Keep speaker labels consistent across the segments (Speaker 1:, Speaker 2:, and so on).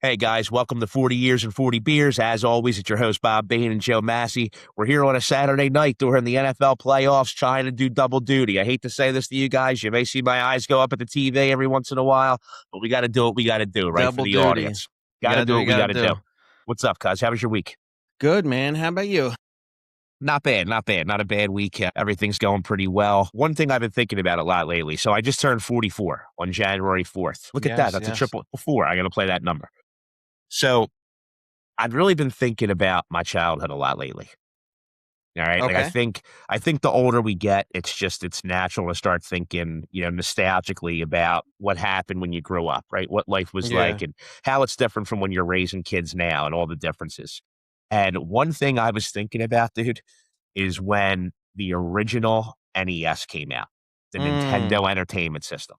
Speaker 1: Hey guys, welcome to 40 Years and 40 Beers. As always, it's your host Bob Bain and Joe Massi. We're here on a Saturday night during the NFL playoffs trying to do double duty. I hate to say this to you guys. You may see my eyes go up at the TV every once in a while, but we got to do what we got to do, right, for
Speaker 2: Double
Speaker 1: the
Speaker 2: duty.
Speaker 1: audience.
Speaker 2: You
Speaker 1: Got to
Speaker 2: gotta
Speaker 1: do
Speaker 2: do
Speaker 1: what
Speaker 2: what
Speaker 1: we
Speaker 2: you
Speaker 1: got to
Speaker 2: gotta
Speaker 1: do.
Speaker 2: do.
Speaker 1: What's up, cuz? How was your week?
Speaker 2: Good, man. How about you?
Speaker 1: Not bad, not bad. Not a bad week. Everything's going pretty well. One thing I've been thinking about a lot lately. So I just turned 44 on January 4th. Look at that.
Speaker 2: Yes,
Speaker 1: That's a
Speaker 2: yes.
Speaker 1: triple four. I got to play that number. So I've really been thinking about my childhood a lot lately. All right. Like
Speaker 2: Okay.
Speaker 1: I think the older we get, it's natural to start thinking, nostalgically about what happened when you grew up, right? What life was
Speaker 2: Yeah.
Speaker 1: like and how it's different from when you're raising kids now and all the differences. And one thing I was thinking about, dude, is when the original NES came out, the
Speaker 2: Mm.
Speaker 1: Nintendo Entertainment System.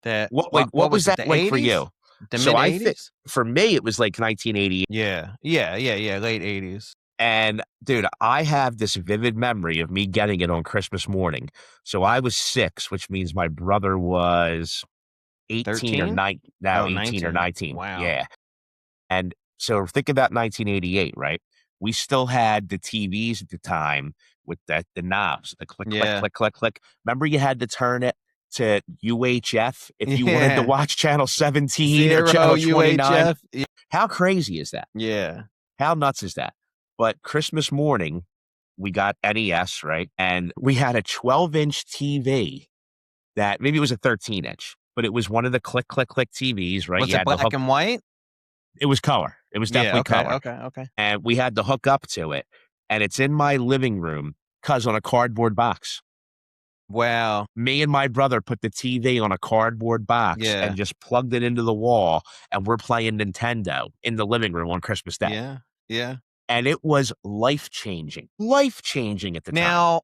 Speaker 2: That
Speaker 1: What
Speaker 2: what
Speaker 1: was
Speaker 2: was it?
Speaker 1: that
Speaker 2: The
Speaker 1: like for
Speaker 2: 80s?
Speaker 1: you?
Speaker 2: The
Speaker 1: So
Speaker 2: mid
Speaker 1: I think
Speaker 2: 80s?
Speaker 1: for me, it was like 1980.
Speaker 2: Yeah. Late 80s.
Speaker 1: And dude, I have this vivid memory of me getting it on Christmas morning. So I was 6, which means my brother was 18 or
Speaker 2: 13?
Speaker 1: 9, no,
Speaker 2: Oh,
Speaker 1: 18 or
Speaker 2: 19.
Speaker 1: 19.
Speaker 2: Wow.
Speaker 1: Yeah. And so think about 1988, right? We still had the TVs at the time with the knobs, the click, click,
Speaker 2: Yeah.
Speaker 1: click, click, click. Remember you had to turn it to UHF if you wanted to
Speaker 2: Yeah.
Speaker 1: watch channel 17 or
Speaker 2: 0
Speaker 1: channel 29.
Speaker 2: UHF.
Speaker 1: How crazy is that?
Speaker 2: Yeah.
Speaker 1: How nuts is that? But Christmas morning, we got NES, right? And we had a 12-inch TV that maybe it was a 13-inch, but it was one of the click, click, click TVs, right?
Speaker 2: Was
Speaker 1: You
Speaker 2: it
Speaker 1: had the
Speaker 2: black
Speaker 1: hook.
Speaker 2: and white?
Speaker 1: It was color. It was
Speaker 2: Yeah,
Speaker 1: definitely
Speaker 2: okay,
Speaker 1: color.
Speaker 2: okay, okay.
Speaker 1: And we had to hook up to it. And it's in my living room because on a cardboard box.
Speaker 2: Wow.
Speaker 1: Me and my brother put the TV on a cardboard box and
Speaker 2: Yeah.
Speaker 1: just plugged it into the wall. And we're playing Nintendo in the living room on Christmas Day.
Speaker 2: Yeah. Yeah.
Speaker 1: And it was life changing at the time.
Speaker 2: Now,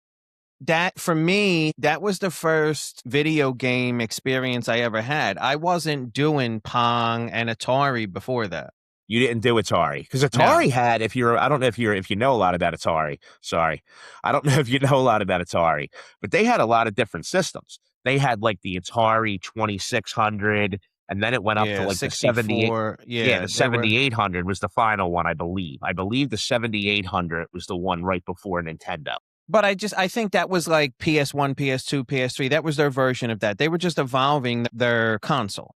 Speaker 2: that for me, that was the first video game experience I ever had. I wasn't doing Pong and Atari before that.
Speaker 1: You didn't do Atari because
Speaker 2: No.
Speaker 1: Atari had, I don't know if you know a lot about Atari. Sorry. I don't know if you know a lot about Atari, but they had a lot of different systems. They had like the Atari 2600 and then it went up to
Speaker 2: Yeah,
Speaker 1: like the 78.
Speaker 2: 64.
Speaker 1: Yeah,
Speaker 2: Yeah,
Speaker 1: the
Speaker 2: they were.
Speaker 1: 7800 was the final one, I believe. I believe the 7800 was the one right before Nintendo.
Speaker 2: But I think that was like PS1, PS2, PS3. That was their version of that. They were just evolving their console.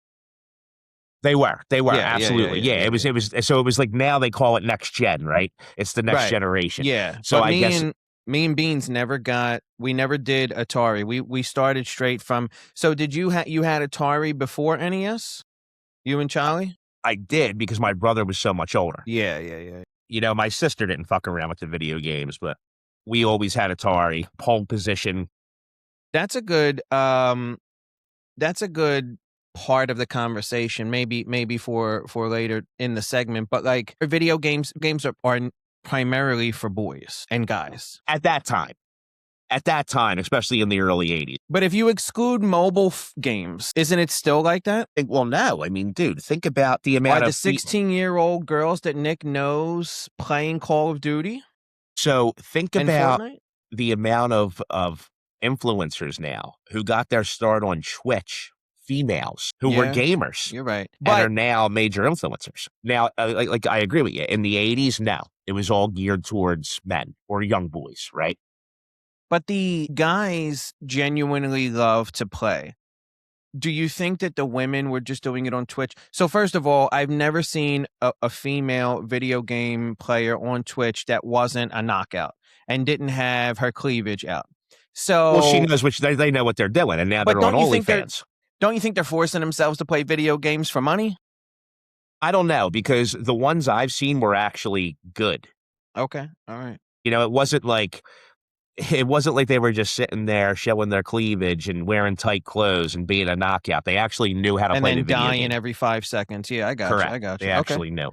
Speaker 1: They were absolutely. Yeah,
Speaker 2: Yeah.
Speaker 1: so it was like now they call it next gen, right? It's the next
Speaker 2: Right.
Speaker 1: generation.
Speaker 2: Yeah.
Speaker 1: So
Speaker 2: But
Speaker 1: I
Speaker 2: me
Speaker 1: guess
Speaker 2: and me and Beans we never did Atari. We started straight from. So did you had Atari before NES? You and Charlie?
Speaker 1: I did because my brother was so much older.
Speaker 2: Yeah.
Speaker 1: My sister didn't fuck around with the video games, but we always had Atari, pole position.
Speaker 2: That's a good that's a good part of the conversation, maybe for later in the segment, but like video games are primarily for boys and guys.
Speaker 1: At that time, especially in the early 80s.
Speaker 2: But if you exclude mobile games, isn't it still like that?
Speaker 1: Well, no. I mean, dude, think about the
Speaker 2: Are
Speaker 1: amount
Speaker 2: the
Speaker 1: of
Speaker 2: 16-year-old girls that Nick knows playing Call of Duty
Speaker 1: So think
Speaker 2: and
Speaker 1: about
Speaker 2: Fortnite?
Speaker 1: the amount of influencers now who got their start on Twitch, females who were
Speaker 2: Yeah,
Speaker 1: gamers
Speaker 2: you're right.
Speaker 1: and are
Speaker 2: But
Speaker 1: now major influencers. Now, like I agree with you. In the 80s, no, it was all geared towards men or young boys, right?
Speaker 2: but the guys genuinely love to play. Do you think that the women were just doing it on Twitch? So first of all, I've never seen a female video game player on Twitch that wasn't a knockout and didn't have her cleavage out.
Speaker 1: Well, she
Speaker 2: So,
Speaker 1: knows which they know what they're doing, and now
Speaker 2: but
Speaker 1: they're on OnlyFans.
Speaker 2: don't you think they're forcing themselves to play video games for money?
Speaker 1: I don't know because the ones I've seen were actually good.
Speaker 2: Okay, all right.
Speaker 1: It wasn't like they were just sitting there showing their cleavage and wearing tight clothes and being a knockout. They actually knew how to
Speaker 2: And
Speaker 1: play the
Speaker 2: then
Speaker 1: video
Speaker 2: dying
Speaker 1: game.
Speaker 2: every 5 seconds. Yeah, I got you.
Speaker 1: Correct.
Speaker 2: I got
Speaker 1: They
Speaker 2: you. Okay.
Speaker 1: actually knew.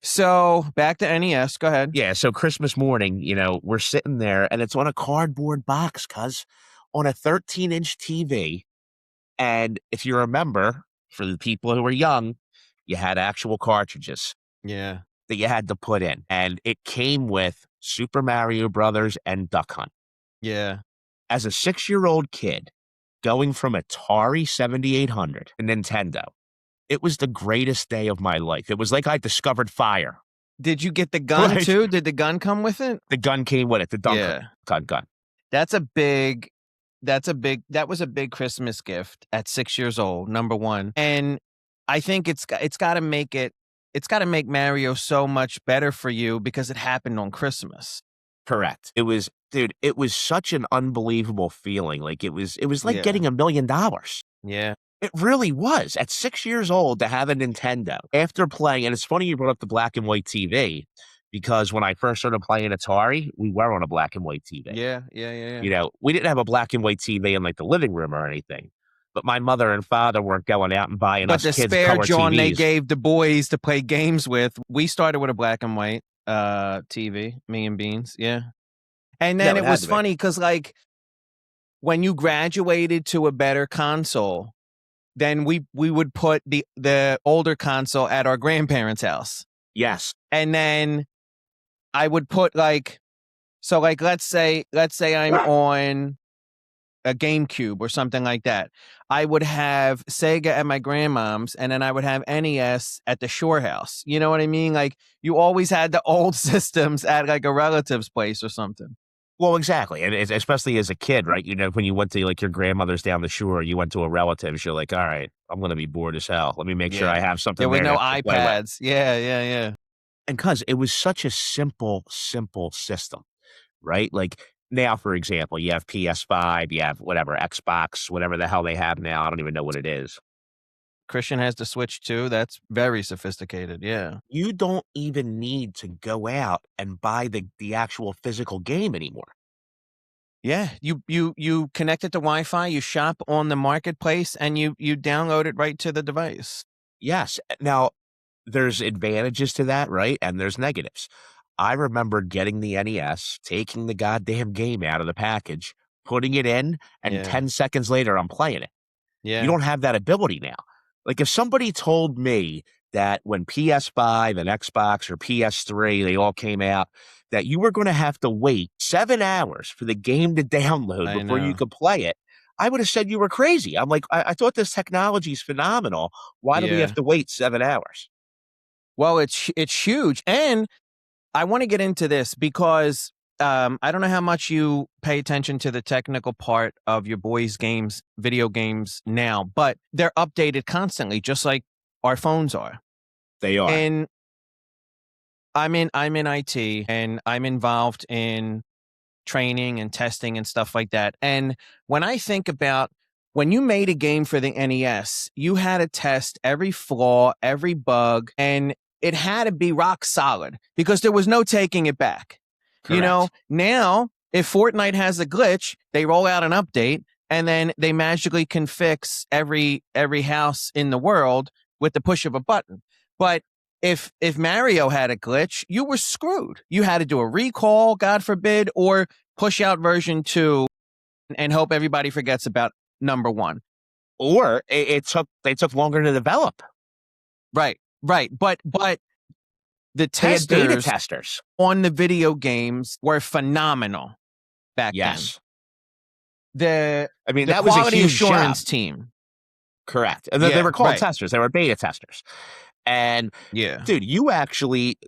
Speaker 2: So back to NES. Go ahead.
Speaker 1: Yeah. So Christmas morning, we're sitting there and it's on a cardboard box, on a 13-inch TV. And if you remember, for the people who were young, you had actual cartridges
Speaker 2: Yeah.
Speaker 1: that you had to put in. And it came with Super Mario Brothers and Duck Hunt.
Speaker 2: Yeah.
Speaker 1: As a 6-year-old kid, going from Atari 7800 to Nintendo, It was the greatest day of my life. It was like I discovered fire.
Speaker 2: Did you get the gun
Speaker 1: Like,
Speaker 2: too? Did the gun come with it?
Speaker 1: the gun came with it, the Dunker
Speaker 2: Yeah.
Speaker 1: gun.
Speaker 2: That was a big Christmas gift at 6 years old, number one. And I think it's got to make Mario so much better for you because it happened on Christmas.
Speaker 1: Correct. It was, dude, it was such an unbelievable feeling. Like it was like
Speaker 2: Yeah.
Speaker 1: getting $1 million.
Speaker 2: Yeah.
Speaker 1: It really was. At 6 years old to have a Nintendo after playing, and it's funny you brought up the black and white TV because when I first started playing Atari, we were on a black and white TV.
Speaker 2: Yeah.
Speaker 1: You know, we didn't have a black and white TV in like the living room or anything, but my mother and father weren't going out and buying
Speaker 2: But
Speaker 1: us
Speaker 2: the
Speaker 1: kids
Speaker 2: spare
Speaker 1: color
Speaker 2: John they
Speaker 1: TVs.
Speaker 2: gave the boys to play games with, we started with a black and white TV, me and Beans. Yeah. And then
Speaker 1: No,
Speaker 2: it
Speaker 1: had
Speaker 2: was
Speaker 1: to be.
Speaker 2: funny because like when you graduated to a better console, then we would put the older console at our grandparents' house.
Speaker 1: Yes.
Speaker 2: And then I would put like, so like let's say I'm on a GameCube or something like that. I would have Sega at my grandmom's, and then I would have NES at the Shore House. You know what I mean? Like you always had the old systems at like a relative's place or something.
Speaker 1: Well, exactly. And especially as a kid, right? You know, when you went to like your grandmother's down the shore, you went to a relative's, you're like, all right, I'm going to be bored as hell. Let me make sure I have something
Speaker 2: There was
Speaker 1: there
Speaker 2: no
Speaker 1: to play with.
Speaker 2: iPads. Yeah.
Speaker 1: And cuz it was such a simple system, right? Like now, for example, you have PS5, you have whatever, Xbox, whatever the hell they have now. I don't even know what it is.
Speaker 2: Christian has the Switch too. That's very sophisticated. Yeah.
Speaker 1: You don't even need to go out and buy the actual physical game anymore.
Speaker 2: Yeah, you connect it to Wi-Fi, you shop on the marketplace, and you download it right to the device.
Speaker 1: Yes. Now, there's advantages to that, right? And there's negatives. I remember getting the NES, taking the goddamn game out of the package, putting it in, and
Speaker 2: Yeah.
Speaker 1: 10 seconds later, I'm playing it.
Speaker 2: Yeah.
Speaker 1: You don't have that ability now. Like if somebody told me that when PS5 and Xbox or PS3, they all came out, that you were going to have to wait 7 hours for the game to download
Speaker 2: I
Speaker 1: before you
Speaker 2: know.
Speaker 1: could play it, I would have said you were crazy. I'm like, I thought this technology is phenomenal. Why do we
Speaker 2: Yeah.
Speaker 1: have to wait 7 hours?
Speaker 2: Well, it's huge, and I want to get into this because I don't know how much you pay attention to the technical part of your boys' games, video games now, but they're updated constantly, just like our phones are.
Speaker 1: They are.
Speaker 2: And I'm in IT, and I'm involved in training and testing and stuff like that. And when I think about when you made a game for the NES, you had to test every flaw, every bug, and it had to be rock solid because there was no taking it back.
Speaker 1: Correct.
Speaker 2: You know, now if Fortnite has a glitch, they roll out an update and then they magically can fix every house in the world with the push of a button. But if Mario had a glitch, you were screwed. You had to do a recall, God forbid, or push out version 2 and hope everybody forgets about number 1.
Speaker 1: Or they took longer to develop.
Speaker 2: Right. But the
Speaker 1: They had beta
Speaker 2: testers
Speaker 1: testers.
Speaker 2: on the video games were phenomenal back
Speaker 1: Yes.
Speaker 2: then.
Speaker 1: I mean,
Speaker 2: The
Speaker 1: that was a
Speaker 2: quality
Speaker 1: huge
Speaker 2: assurance
Speaker 1: job.
Speaker 2: team.
Speaker 1: Correct. And they
Speaker 2: Yeah,
Speaker 1: were called
Speaker 2: right.
Speaker 1: testers. They were beta testers. And
Speaker 2: Yeah.
Speaker 1: dude,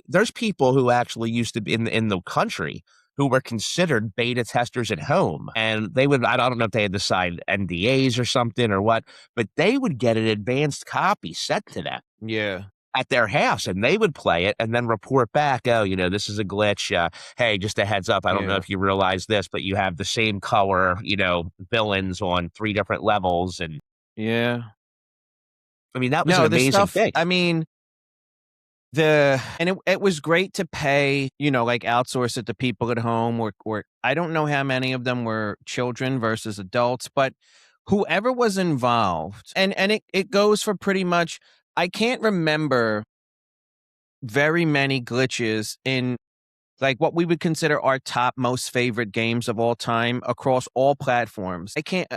Speaker 1: there's people who actually used to be in the country who were considered beta testers at home. And they would, I don't know if they had to sign NDAs or something or what, but they would get an advanced copy sent to them
Speaker 2: Yeah.
Speaker 1: at their house and they would play it and then report back, oh, you know, this is a glitch. Hey, just a heads up. I don't know
Speaker 2: Yeah.
Speaker 1: if you realize this, but you have the same color, you know, villains on 3 different levels. And
Speaker 2: Yeah.
Speaker 1: I mean, that was
Speaker 2: No,
Speaker 1: an
Speaker 2: the
Speaker 1: amazing
Speaker 2: stuff,
Speaker 1: thing.
Speaker 2: I mean, it was great to pay, you know, like outsource it to people at home or I don't know how many of them were children versus adults, but whoever was involved, and it goes for pretty much, I can't remember very many glitches in like what we would consider our top most favorite games of all time across all platforms. I can't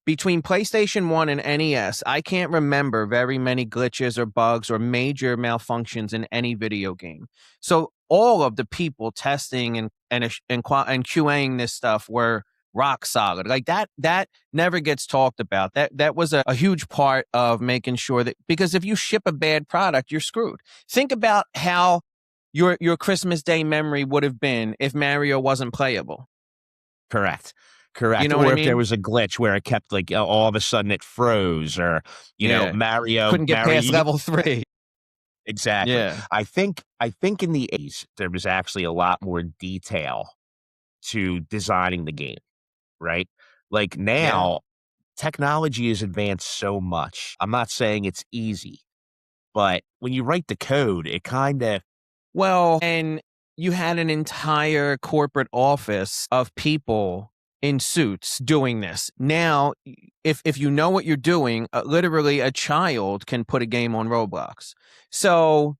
Speaker 2: between PlayStation 1 and NES, I can't remember very many glitches or bugs or major malfunctions in any video game. So all of the people testing and QAing this stuff were rock solid. Like that never gets talked about. That was a huge part of making sure that, because if you ship a bad product, you're screwed. Think about how your Christmas Day memory would have been if Mario wasn't playable.
Speaker 1: Correct.
Speaker 2: You
Speaker 1: Correct.
Speaker 2: know what
Speaker 1: Or
Speaker 2: I
Speaker 1: if there
Speaker 2: mean?
Speaker 1: was a glitch where it kept like all of a sudden it froze, or
Speaker 2: Yeah.
Speaker 1: Mario
Speaker 2: Couldn't get
Speaker 1: Mario
Speaker 2: past level 3.
Speaker 1: exactly.
Speaker 2: Yeah.
Speaker 1: I think in the 80s there was actually a lot more detail to designing the game, right? Like
Speaker 2: Yeah.
Speaker 1: now technology has advanced so much. I'm not saying it's easy, but when you write the code, it kind of
Speaker 2: Well, and you had an entire corporate office of people in suits doing this. Now, if you know what you're doing, literally a child can put a game on Roblox. So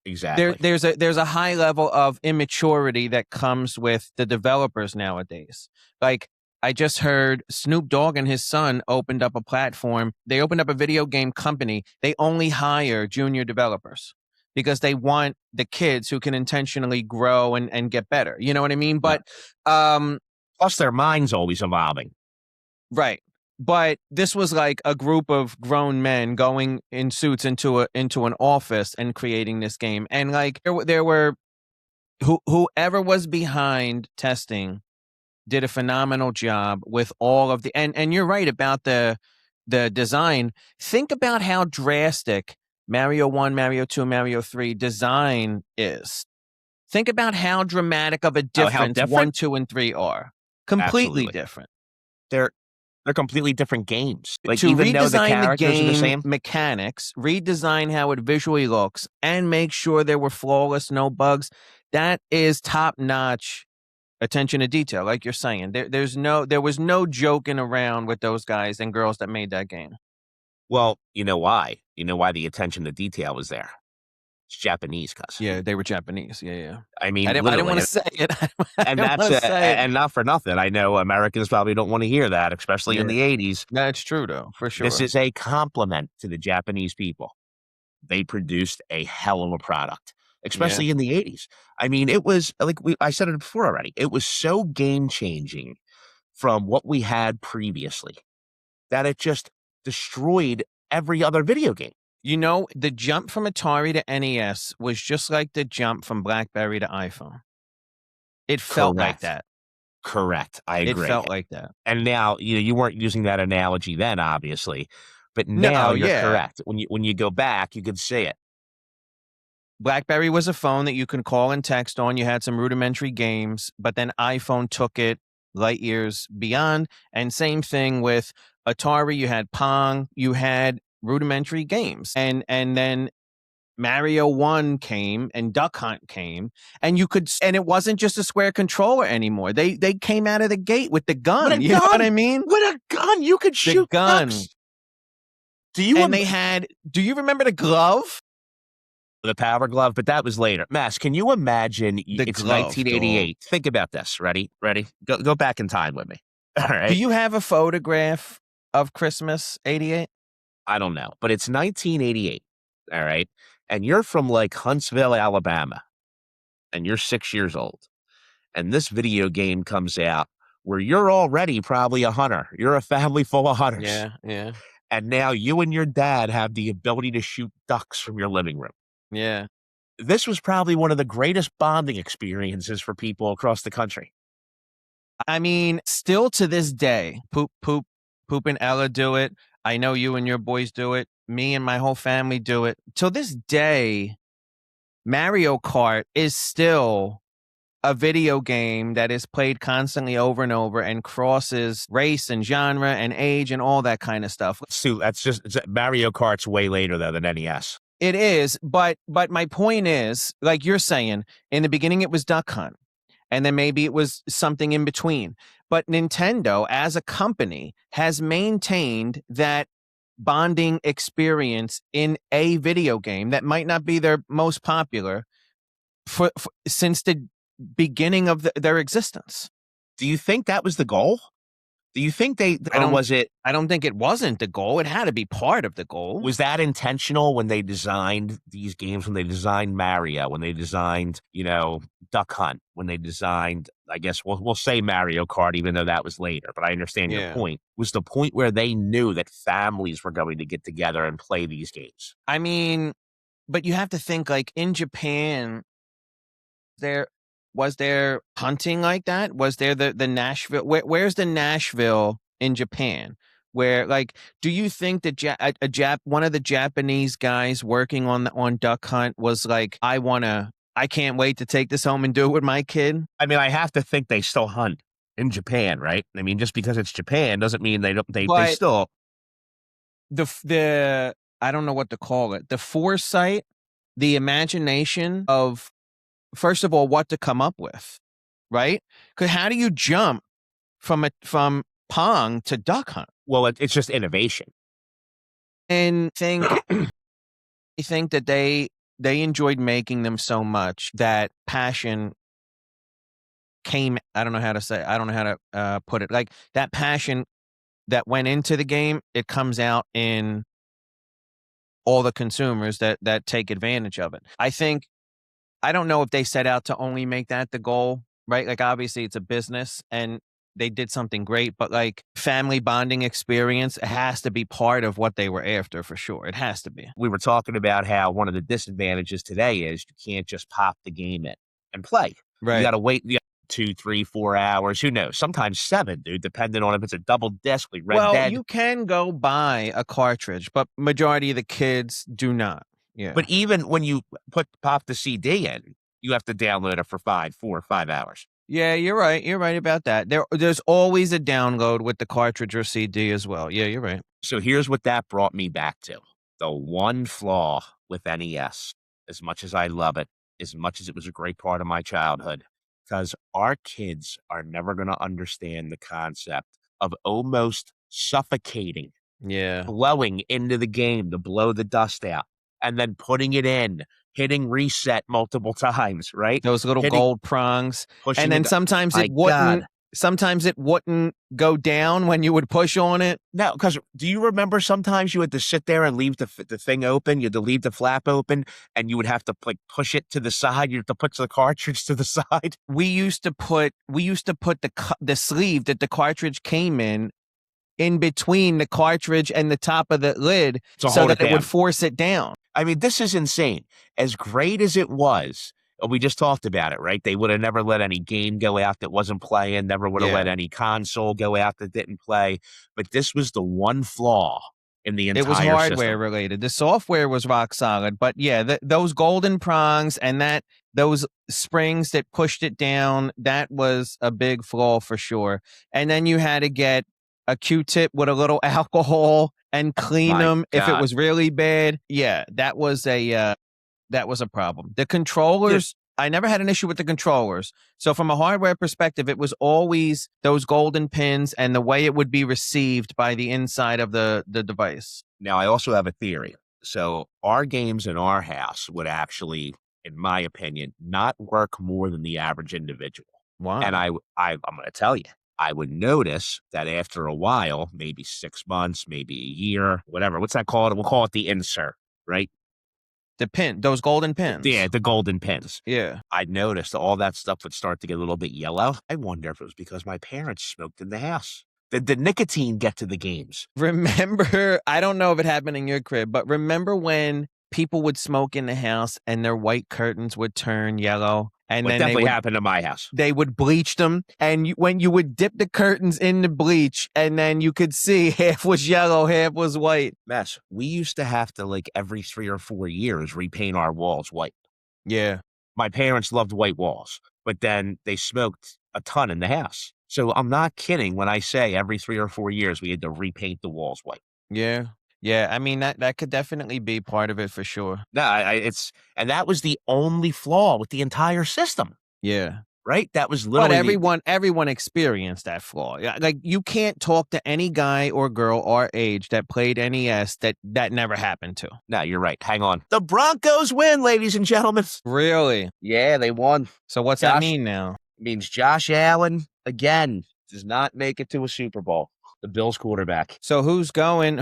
Speaker 1: exactly.
Speaker 2: there's a high level of immaturity that comes with the developers nowadays. Like, I just heard Snoop Dogg and his son opened up a platform. They opened up a video game company. They only hire junior developers because they want the kids who can intentionally grow and get better. You know what I mean?
Speaker 1: Yeah.
Speaker 2: But um
Speaker 1: Plus their mind's always evolving.
Speaker 2: right. But this was like a group of grown men going in suits into an office and creating this game. And like there were whoever was behind testing did a phenomenal job with all of the, and you're right about the design. Think about how drastic Mario 1, Mario 2, Mario 3 design is. Think about how dramatic of a
Speaker 1: Oh, how
Speaker 2: difference 1,
Speaker 1: different?
Speaker 2: 2, and 3 are. Completely
Speaker 1: Absolutely.
Speaker 2: different.
Speaker 1: They're they're completely different games. Like
Speaker 2: To
Speaker 1: even though the
Speaker 2: redesign the
Speaker 1: characters are the
Speaker 2: game
Speaker 1: same.
Speaker 2: mechanics, redesign how it visually looks, and make sure there were flawless, no bugs, that is top-notch attention to detail, like you're saying. There was no joking around with those guys and girls that made that game.
Speaker 1: Well, you know why? You know why the attention to detail was there? It's Japanese, cuz.
Speaker 2: Yeah, they were Japanese. Yeah, yeah.
Speaker 1: I
Speaker 2: I
Speaker 1: mean,
Speaker 2: didn't
Speaker 1: literally,
Speaker 2: want to say it. I
Speaker 1: and
Speaker 2: didn't
Speaker 1: that's
Speaker 2: want to say it.
Speaker 1: and not for nothing. I know Americans probably don't want to hear that, especially in
Speaker 2: Yeah,
Speaker 1: the 80s.
Speaker 2: that's true though, for
Speaker 1: This
Speaker 2: sure.
Speaker 1: is a compliment to the Japanese people. They produced a hell of a product,
Speaker 2: Yeah.
Speaker 1: especially in the 80s. I mean, it was like I said it before already. It was so game changing from what we had previously that it just destroyed every other video game.
Speaker 2: You know, the jump from Atari to NES was just like the jump from BlackBerry to iPhone. It felt like
Speaker 1: Correct.
Speaker 2: that.
Speaker 1: Correct. I
Speaker 2: It
Speaker 1: agree.
Speaker 2: felt like that.
Speaker 1: And now, you weren't using that analogy then, obviously, but now
Speaker 2: No,
Speaker 1: you're
Speaker 2: yeah.
Speaker 1: correct. When you go back, you could see it.
Speaker 2: BlackBerry was a phone that you can call and text on. You had some rudimentary games, but then iPhone took it light years beyond. And same thing with Atari. You had Pong. You had rudimentary games, and then Mario 1 came and Duck Hunt came, and and it wasn't just a square controller anymore. They came out of the gate with the
Speaker 1: With
Speaker 2: gun.
Speaker 1: a
Speaker 2: You know what I
Speaker 1: gun!
Speaker 2: mean?
Speaker 1: With a gun, you could
Speaker 2: The
Speaker 1: shoot
Speaker 2: gun.
Speaker 1: ducks. Do you
Speaker 2: And they had, do you remember the glove?
Speaker 1: the Power Glove? But that was later. Mass, can you imagine?
Speaker 2: The
Speaker 1: It's
Speaker 2: glove,
Speaker 1: 1988. Think about this. Ready? Ready? Go back in time with me. All
Speaker 2: Do
Speaker 1: right.
Speaker 2: you have a photograph of Christmas 88?
Speaker 1: I don't know, but it's 1988. All right, and you're from like Huntsville, Alabama, and you're 6 years old, and this video game comes out where you're already probably a hunter. You're a family full of hunters,
Speaker 2: Yeah, yeah,
Speaker 1: and now you and your dad have the ability to shoot ducks from your living room.
Speaker 2: yeah.
Speaker 1: This was probably one of the greatest bonding experiences for people across the country.
Speaker 2: I mean, still to this day, Poop and Ella do it. I know you and your boys do it. Me and my whole family do it. Till this day, Mario Kart is still a video game that is played constantly over and over and crosses race and genre and age and all that kind of stuff.
Speaker 1: So Mario Kart's way later though than NES.
Speaker 2: It is, but my point is, like you're saying, in the beginning it was Duck Hunt, and then maybe it was something in between. But Nintendo, as a company, has maintained that bonding experience in a video game that might not be their most popular for since the beginning of their existence.
Speaker 1: Do you think that was the goal? Do you think or was it?
Speaker 2: I don't think it wasn't the goal. It had to be part of the goal.
Speaker 1: Was that intentional when they designed these games, when they designed Mario, when they designed, Duck Hunt when they designed, I guess we'll say Mario Kart, even though that was later, but I understand your point, was the point where they knew that families were going to get together and play these games.
Speaker 2: I mean, but you have to think, like, in Japan, was there hunting like that? Was there the Nashville? Where's the Nashville in Japan? Where, like, do you think that one of the Japanese guys working on Duck Hunt was like, I can't wait to take this home and do it with my kid?
Speaker 1: I mean, I have to think they still hunt in Japan, right? I mean, just because it's Japan doesn't mean they don't. They still
Speaker 2: the I don't know what to call it. The foresight, the imagination of, first of all, what to come up with, right? Because how do you jump from Pong to Duck Hunt?
Speaker 1: Well, it's just innovation.
Speaker 2: And I think that they enjoyed making them so much that passion came. I don't know how to put it. Like, that passion that went into the game, it comes out in all the consumers that take advantage of it. I don't know if they set out to only make that the goal, right? Like, obviously it's a business and they did something great, but like, family bonding experience has to be part of what they were after, for sure. It has to be.
Speaker 1: We were talking about how one of the disadvantages today is you can't just pop the game in and play.
Speaker 2: Right.
Speaker 1: You got to wait 2, 3, 4 hours. Who knows? Sometimes 7, dude, depending on if it's a double disc like Red Dead.
Speaker 2: You can go buy a cartridge, but majority of the kids do not. Yeah.
Speaker 1: But even when you pop the CD in, you have to download it for 4 or 5 hours.
Speaker 2: Yeah, you're right. You're right about that. There's always a download with the cartridge or CD as well. Yeah, you're right.
Speaker 1: So here's what that brought me back to. The one flaw with NES, as much as I love it, as much as it was a great part of my childhood, because our kids are never going to understand the concept of almost suffocating, blowing into the game to blow the dust out, and then putting it in, hitting reset multiple times, right?
Speaker 2: Those little gold prongs. And then sometimes it wouldn't go down when you would push on it.
Speaker 1: No, because do you remember sometimes you had to sit there and leave the thing open? You had to leave the flap open, and you would have to like push it to the side. You have to put the cartridge to the side.
Speaker 2: We used to put the sleeve that the cartridge came in between the cartridge and the top of the lid, so that it would force it down.
Speaker 1: I mean, this is insane. As great as it was, we just talked about it, right? They would have never let any game go out that wasn't playing, never would have let any console go out that didn't play. But this was the one flaw in the entire system.
Speaker 2: It was hardware related. The software was rock solid. But yeah, those golden prongs and those springs that pushed it down, that was a big flaw for sure. And then you had to get a Q-tip with a little alcohol and clean them if it was really bad. Yeah, that was a problem. The controllers, I never had an issue with the controllers. So from a hardware perspective, it was always those golden pins and the way it would be received by the inside of the device.
Speaker 1: Now, I also have a theory. So our games in our house would actually, in my opinion, not work more than the average individual.
Speaker 2: Wow.
Speaker 1: And I'm going to tell you, I would notice that after a while, maybe 6 months, maybe a year, whatever. What's that called? We'll call it the insert, right?
Speaker 2: The pin, those golden pins.
Speaker 1: Yeah, the golden pins.
Speaker 2: Yeah.
Speaker 1: I'd noticed all that stuff would start to get a little bit yellow. I wonder if it was because my parents smoked in the house. Did the nicotine get to the games?
Speaker 2: Remember, I don't know if it happened in your crib, but remember when people would smoke in the house and their white curtains would turn yellow? And
Speaker 1: then definitely happened to my house.
Speaker 2: They would bleach them, and when you would dip the curtains in the bleach, and then you could see half was yellow, half was white.
Speaker 1: Mess. We used to have to, like, every 3 or 4 years repaint our walls white.
Speaker 2: Yeah.
Speaker 1: My parents loved white walls, but then they smoked a ton in the house. So I'm not kidding when I say every 3 or 4 years we had to repaint the walls white.
Speaker 2: Yeah. Yeah, I mean, that could definitely be part of it for sure.
Speaker 1: No, and that was the only flaw with the entire system.
Speaker 2: Yeah.
Speaker 1: Right? That was literally.
Speaker 2: But everyone experienced that flaw. Like, you can't talk to any guy or girl our age that played NES that never happened to.
Speaker 1: No, you're right. Hang on. The Broncos win, ladies and gentlemen.
Speaker 2: Really?
Speaker 1: Yeah, they won.
Speaker 2: So what's that mean now?
Speaker 1: It means Josh Allen, again, does not make it to a Super Bowl. The Bills quarterback.
Speaker 2: So who's going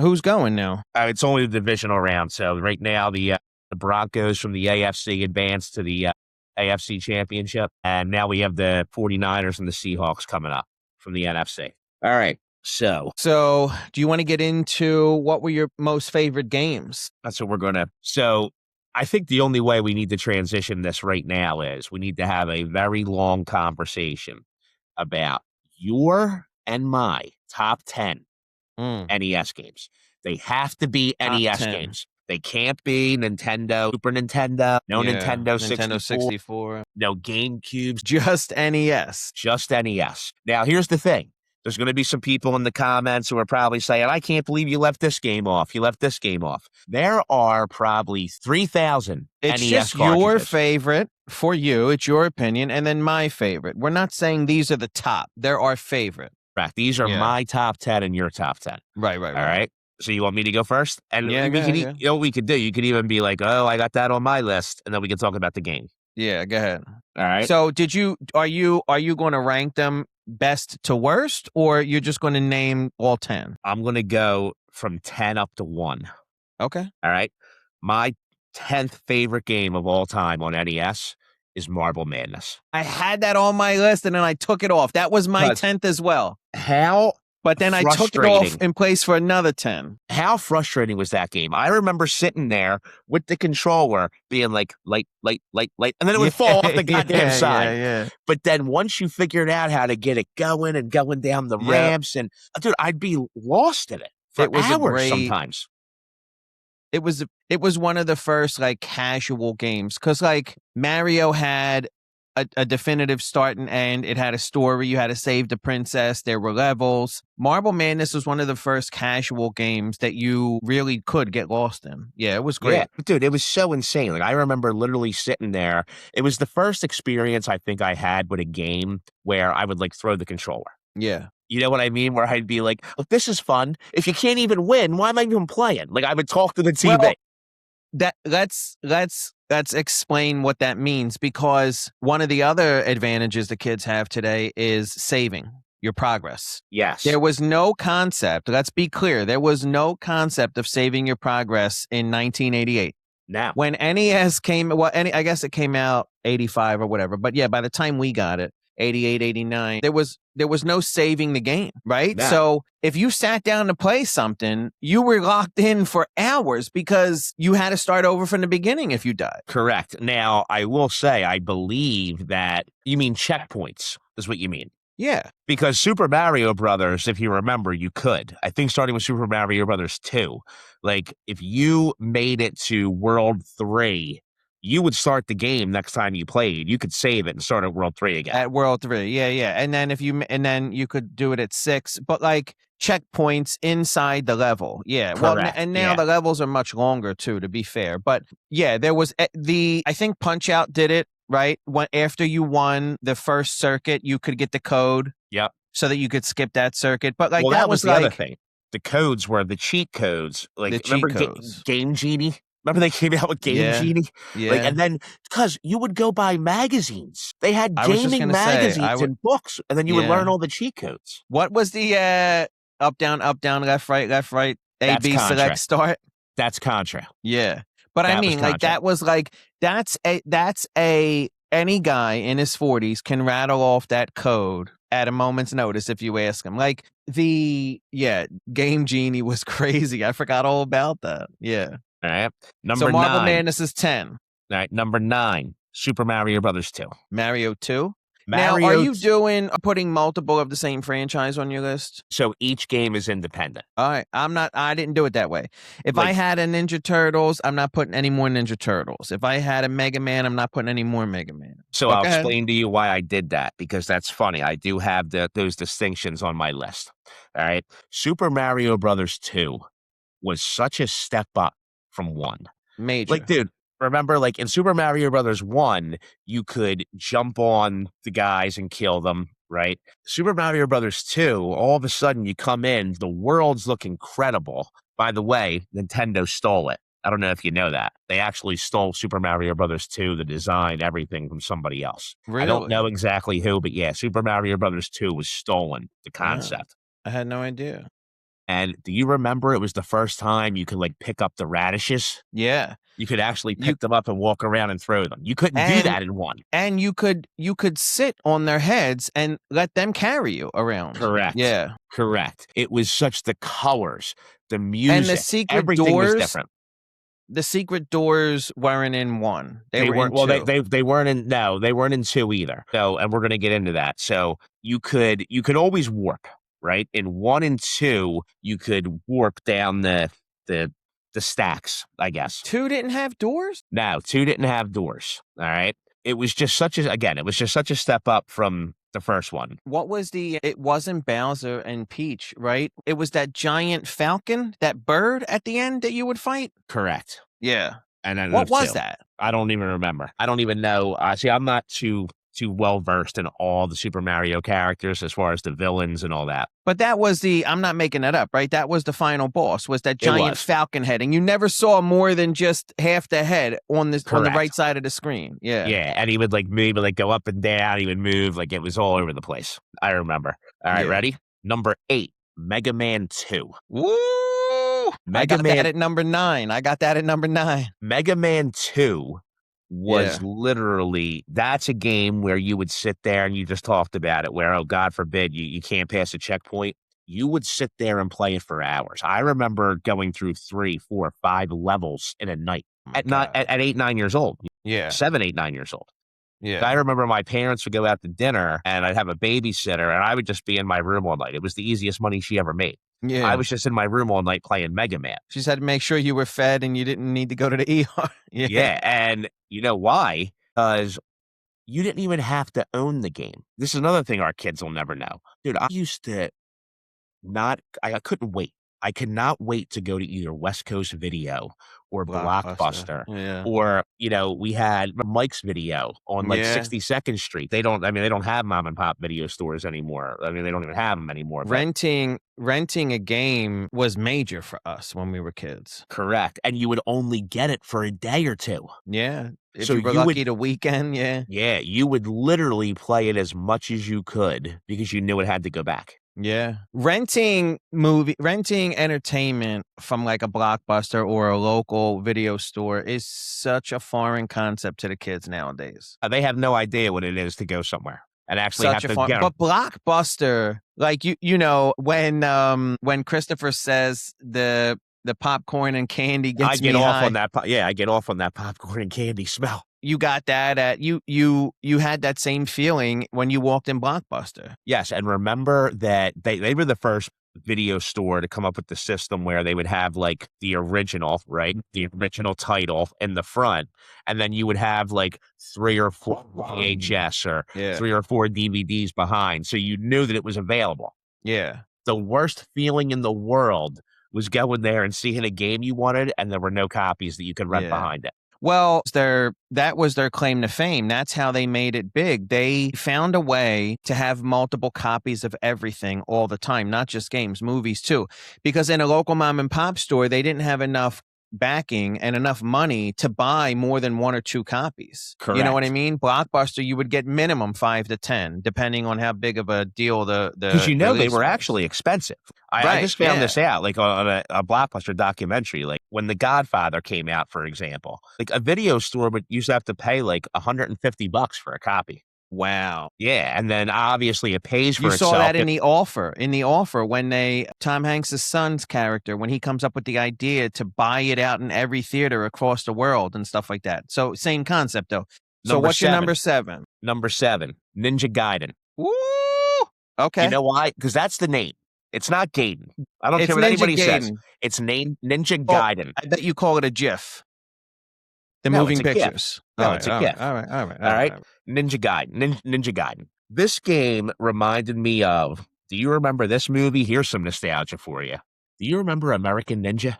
Speaker 2: now?
Speaker 1: It's only the divisional round. So right now, the Broncos from the AFC advanced to the AFC Championship. And now we have the 49ers and the Seahawks coming up from the NFC. All right. So
Speaker 2: do you want to get into what were your most favorite games?
Speaker 1: that's what we're going to. So I think the only way we need to transition this right now is we need to have a very long conversation about your and my top 10 NES games. They have to be
Speaker 2: Top
Speaker 1: NES
Speaker 2: 10.
Speaker 1: games. They can't be Nintendo, Super Nintendo, no
Speaker 2: Yeah,
Speaker 1: Nintendo
Speaker 2: Nintendo
Speaker 1: 64, no GameCubes,
Speaker 2: just NES.
Speaker 1: just NES. Now, here's the thing. There's going to be some people in the comments who are probably saying, I can't believe you left this game off. You left this game off. There are probably 3,000
Speaker 2: It's
Speaker 1: NES
Speaker 2: just
Speaker 1: cartridges.
Speaker 2: your favorite for you. It's your opinion. And then my favorite. We're not saying these are the top. They're our favorite.
Speaker 1: Right. These are my top 10 and your top 10.
Speaker 2: Right.
Speaker 1: All right. So you want me to go first? And
Speaker 2: Yeah,
Speaker 1: we
Speaker 2: go
Speaker 1: could,
Speaker 2: ahead,
Speaker 1: you know what we could do? You could even be like, oh, I got that on my list. And then we can talk about the game.
Speaker 2: Yeah, go ahead.
Speaker 1: All right.
Speaker 2: So are you going to rank them best to worst, or you're just going to name all 10?
Speaker 1: I'm going to go from 10 up to 1.
Speaker 2: Okay.
Speaker 1: All right. My 10th favorite game of all time on NES is Marble Madness.
Speaker 2: I had that on my list and then I took it off. That was my 10th as well. But then I took it off in place for another 10.
Speaker 1: How frustrating was that game? I remember sitting there with the controller being like, light, and then it would fall off the goddamn side.
Speaker 2: Yeah.
Speaker 1: But then once you figured out how to get it going and going down the ramps, and dude, I'd be lost in it for hours sometimes.
Speaker 2: It was one of the first like casual games, because like Mario had a definitive start and end. It had a story. You had to save the princess. There were levels. Marble Madness was one of the first casual games that you really could get lost in. Yeah, it was great.
Speaker 1: Yeah, dude, it was so insane. Like I remember literally sitting there. It was the first experience I think I had with a game where I would like throw the controller.
Speaker 2: Yeah.
Speaker 1: You know what I mean? Where I'd be like, look, this is fun. If you can't even win, why am I even playing? Like I would talk to the TV.
Speaker 2: Well, let's explain what that means, because one of the other advantages the kids have today is saving your progress.
Speaker 1: Yes.
Speaker 2: There was no concept. Let's be clear. There was no concept of saving your progress in 1988.
Speaker 1: Now,
Speaker 2: when NES came, I guess it came out 85 or whatever. But yeah, by the time we got it, 88, 89, there was no saving the game, right?
Speaker 1: Nah.
Speaker 2: So if you sat down to play something, you were locked in for hours because you had to start over from the beginning if you died.
Speaker 1: Correct. Now, I will say, I believe that you mean checkpoints is what you mean.
Speaker 2: Yeah.
Speaker 1: Because Super Mario Brothers, if you remember, you could. I think starting with Super Mario Brothers 2, like if you made it to World 3, you would start the game next time you played. You could save it and start at World 3 again.
Speaker 2: At World 3, yeah. And then you could do it at 6, but like checkpoints inside the level. Yeah.
Speaker 1: Correct.
Speaker 2: Well, and now the levels are much longer too, to be fair. But yeah, there was I think Punch Out did it, right? After you won the first circuit, you could get the code.
Speaker 1: Yep.
Speaker 2: So that you could skip that circuit. But like
Speaker 1: that was the
Speaker 2: like
Speaker 1: other thing. The codes were the cheat codes. Like
Speaker 2: the
Speaker 1: remember
Speaker 2: cheat codes.
Speaker 1: Game Genie? Remember they came out with Game Genie?
Speaker 2: Yeah.
Speaker 1: Like, and then, because you would go buy magazines. They had gaming magazines and books, and then you would learn all the cheat codes.
Speaker 2: What was the up, down, left, right, A, B, select, start?
Speaker 1: That's Contra.
Speaker 2: Yeah. But I mean, like, that was like, that's any guy in his 40s can rattle off that code at a moment's notice if you ask him. Like, Game Genie was crazy. I forgot all about that. Yeah.
Speaker 1: All right.
Speaker 2: So Marble Madness is 10.
Speaker 1: All right. Number 9, Super Mario Brothers 2.
Speaker 2: Mario 2? Now, are you putting multiple of the same franchise on your list?
Speaker 1: So each game is independent.
Speaker 2: All right. I didn't do it that way. If I had a Ninja Turtles, I'm not putting any more Ninja Turtles. If I had a Mega Man, I'm not putting any more Mega Man.
Speaker 1: So I'll explain to you why I did that, because that's funny. I do have those distinctions on my list. All right. Super Mario Brothers 2 was such a step up from 1.
Speaker 2: Major.
Speaker 1: Like, dude, remember, like in Super Mario Brothers 1, you could jump on the guys and kill them, right? Super Mario Brothers 2, all of a sudden you come in, the worlds look incredible. By the way, Nintendo stole it. I don't know if you know that. They actually stole Super Mario Brothers 2, the design, everything from somebody else.
Speaker 2: Really?
Speaker 1: I don't know exactly who, but yeah, Super Mario Brothers 2 was stolen, the concept.
Speaker 2: I had no idea.
Speaker 1: And do you remember it was the first time you could like pick up the radishes?
Speaker 2: Yeah.
Speaker 1: You could actually
Speaker 2: You
Speaker 1: pick them up and walk around and throw them. You couldn't do
Speaker 2: and
Speaker 1: that in one.
Speaker 2: and you could sit on their heads and let them carry you around.
Speaker 1: Correct.
Speaker 2: Yeah.
Speaker 1: Correct. It was such the colors, the
Speaker 2: And
Speaker 1: music, everything was different.
Speaker 2: the secret doors weren't in 1. They were
Speaker 1: weren't
Speaker 2: in
Speaker 1: well
Speaker 2: 2.
Speaker 1: they weren't in no, they weren't in 2 either. So, and we're gonna get into that. So you could always warp, right? In 1 and 2, you could warp down the stacks, I guess.
Speaker 2: 2 didn't have doors?
Speaker 1: No, 2 didn't have doors. All right. It was just such a step up from the first one.
Speaker 2: What was it wasn't Bowser and Peach, right? It was that giant falcon, that bird at the end that you would fight?
Speaker 1: Correct.
Speaker 2: Yeah.
Speaker 1: And then
Speaker 2: What was
Speaker 1: 2.
Speaker 2: that?
Speaker 1: I don't even remember. I don't even know. See, I'm not too well versed in all the Super Mario characters as far as the villains and all that.
Speaker 2: But that was I'm not making that up, right? That was the final boss, was that giant
Speaker 1: was.
Speaker 2: falcon head. And you never saw more than just half the head on the
Speaker 1: Correct.
Speaker 2: right side of the screen. Yeah.
Speaker 1: Yeah, and he would like maybe like go up and down. He would move like it was all over the place. I remember. All right,
Speaker 2: Yeah.
Speaker 1: ready? Number 8, Mega Man 2.
Speaker 2: Woo! I got that at number 9.
Speaker 1: Mega Man 2 was literally, that's a game where you would sit there and you just talked about it where, oh, God forbid, you can't pass a checkpoint. You would sit there and play it for hours. I remember going through 3, 4, 5 levels in a night at 8, 9 years old.
Speaker 2: Yeah.
Speaker 1: 7, 8, 9 years old.
Speaker 2: Yeah.
Speaker 1: I remember my parents would go out to dinner and I'd have a babysitter and I would just be in my room all night. It was the easiest money she ever made.
Speaker 2: Yeah.
Speaker 1: I was just in my room all night playing Mega Man.
Speaker 2: She just had to make sure you were fed and you didn't need to go to the ER.
Speaker 1: Yeah. And you know why? Because you didn't even have to own the game. This is another thing our kids will never know. Dude, I used to I couldn't wait. I could not wait to go to either West Coast Video or Blockbuster.
Speaker 2: Yeah.
Speaker 1: Or, we had Mike's Video on 62nd Street. They don't have mom and pop video stores anymore. I mean, they don't even have them anymore.
Speaker 2: Renting a game was major for us when we were kids.
Speaker 1: Correct. And you would only get it for a day or 2.
Speaker 2: Yeah. If
Speaker 1: So
Speaker 2: you were
Speaker 1: you
Speaker 2: lucky to weekend, yeah.
Speaker 1: Yeah, you would literally play it as much as you could because you knew it had to go back.
Speaker 2: Yeah. Renting entertainment from like a Blockbuster or a local video store is such a foreign concept to the kids nowadays.
Speaker 1: They have no idea what it is to go somewhere and actually have to get
Speaker 2: But Blockbuster, like when Christopher says the popcorn and candy gets
Speaker 1: I get
Speaker 2: me
Speaker 1: off
Speaker 2: high.
Speaker 1: on that. I get off on that popcorn and candy smell.
Speaker 2: You got that at you had that same feeling when you walked in Blockbuster.
Speaker 1: Yes, and remember that they were the first video store to come up with the system where they would have like the original, right? The original title in the front, and then you would have like 3 or 4 VHS or 3 or 4 DVDs behind, so you knew that it was available.
Speaker 2: Yeah.
Speaker 1: The worst feeling in the world was going there and seeing a game you wanted, and there were no copies that you could rent behind it.
Speaker 2: Well, that was their claim to fame. That's how they made it big. They found a way to have multiple copies of everything all the time, not just games, movies too. Because in a local mom and pop store, they didn't have enough backing and enough money to buy more than 1 or 2 copies.
Speaker 1: Correct.
Speaker 2: You know what I mean? Blockbuster, you would get minimum 5 to 10, depending on how big of a deal
Speaker 1: because they were actually expensive. I just found this out, like on a Blockbuster documentary, like when The Godfather came out, for example, like a video store would used to have to pay like $150 for a copy.
Speaker 2: Wow.
Speaker 1: Yeah, and then obviously it pays for
Speaker 2: you
Speaker 1: itself.
Speaker 2: You saw that in The Offer, when Tom Hanks' son's character, when he comes up with the idea to buy it out in every theater across the world and stuff like that. So same concept though. So what's your number 7?
Speaker 1: Number 7, Ninja Gaiden.
Speaker 2: Woo! Okay.
Speaker 1: You know why? Because that's the name. It's not Gaiden. I don't care what anybody says. It's named Ninja Gaiden.
Speaker 2: I bet you call it a GIF. The moving pictures.
Speaker 1: No, it's a GIF.
Speaker 2: All right.
Speaker 1: Ninja Gaiden. Ninja Gaiden. This game reminded me of, do you remember this movie? Here's some nostalgia for you. Do you remember American Ninja?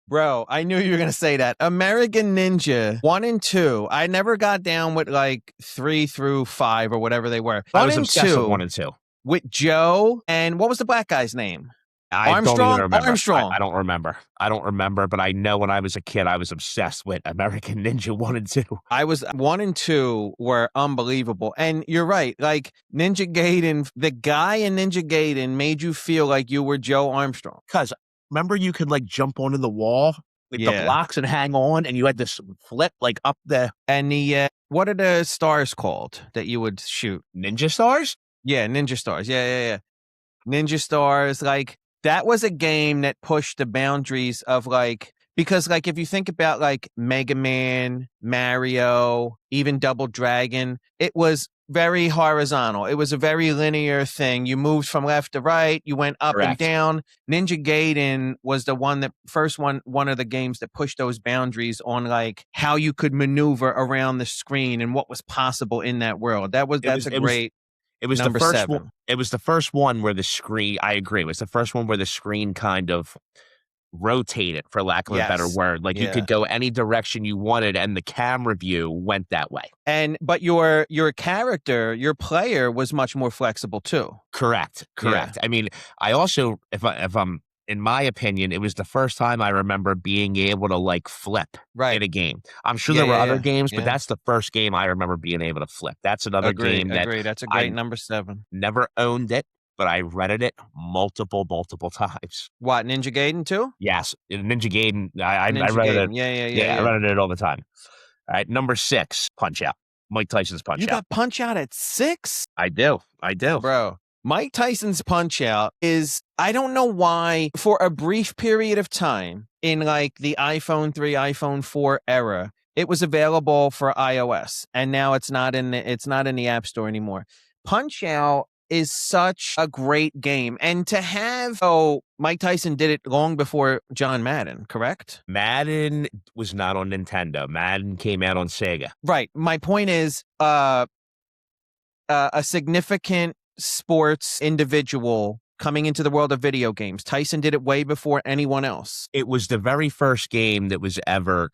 Speaker 2: Bro, I knew you were going to say that. American Ninja 1 and 2. I never got down with like 3 through 5 or whatever they were.
Speaker 1: I was obsessed with 1 and 2.
Speaker 2: With Joe and what was the black guy's name?
Speaker 1: I don't even
Speaker 2: Armstrong?
Speaker 1: remember. I
Speaker 2: Armstrong.
Speaker 1: don't remember. I don't remember, but I know when I was a kid, I was obsessed with American Ninja 1 and 2.
Speaker 2: I was 1 and 2 were unbelievable. And you're right. Like Ninja Gaiden, the guy in Ninja Gaiden made you feel like you were Joe Armstrong.
Speaker 1: Because remember, you could like jump onto the wall with the
Speaker 2: Yeah.
Speaker 1: blocks and hang on, and you had this flip like up the
Speaker 2: And the what are the stars called that you would shoot?
Speaker 1: ninja stars.
Speaker 2: Yeah, Ninja Stars. Yeah. Ninja Stars, like that was a game that pushed the boundaries of like, because like if you think about like Mega Man, Mario, even Double Dragon, it was very horizontal. It was a very linear thing. You moved from left to right, you went up and
Speaker 1: Correct.
Speaker 2: down. Ninja Gaiden was the one of the games that pushed those boundaries on like how you could maneuver around the screen and what was possible in that world. That's a great
Speaker 1: It was
Speaker 2: number
Speaker 1: the first
Speaker 2: 7.
Speaker 1: one. It was the first one where the screen. I agree. It was the first one where the screen kind of rotated, for lack of a better
Speaker 2: Yes.
Speaker 1: word. Like you
Speaker 2: Yeah.
Speaker 1: could go any direction you wanted, and the camera view went that way.
Speaker 2: But your character, your player was much more flexible too.
Speaker 1: Correct. I mean, I also, if I'm in my opinion, it was the first time I remember being able to like flip in a game. I'm sure there were other games, but that's the first game I remember being able to flip. That's another game that
Speaker 2: That's a great number 7.
Speaker 1: never owned it, but I rented it multiple times.
Speaker 2: What, Ninja Gaiden too?
Speaker 1: Yes, in Ninja Gaiden, I
Speaker 2: Ninja
Speaker 1: rented it.
Speaker 2: Gaiden. Yeah.
Speaker 1: I rented it all the time. All right, number 6, Punch Out. Mike Tyson's Punch
Speaker 2: You
Speaker 1: Out.
Speaker 2: got Punch Out at 6?
Speaker 1: I do.
Speaker 2: Bro, Mike Tyson's Punch Out is, I don't know why, for a brief period of time in like the iPhone 3, iPhone 4 era, it was available for iOS, and now it's not in the App Store anymore. Punch Out is such a great game, and to have Mike Tyson did it long before John Madden, correct?
Speaker 1: Madden was not on Nintendo. Madden came out on Sega.
Speaker 2: Right. My point is, a significant sports individual coming into the world of video games. Tyson did it way before anyone else.
Speaker 1: It was the very first game that was ever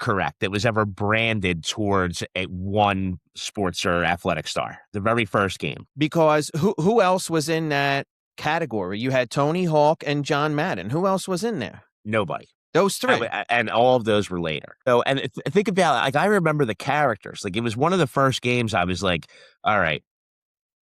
Speaker 1: branded towards one sports or athletic star. The very first game.
Speaker 2: Because who else was in that category? You had Tony Hawk and John Madden. Who else was in there?
Speaker 1: Nobody.
Speaker 2: Those 3.
Speaker 1: And all of those were later. So, and think about it, like I remember the characters. Like it was one of the first games I was like, all right,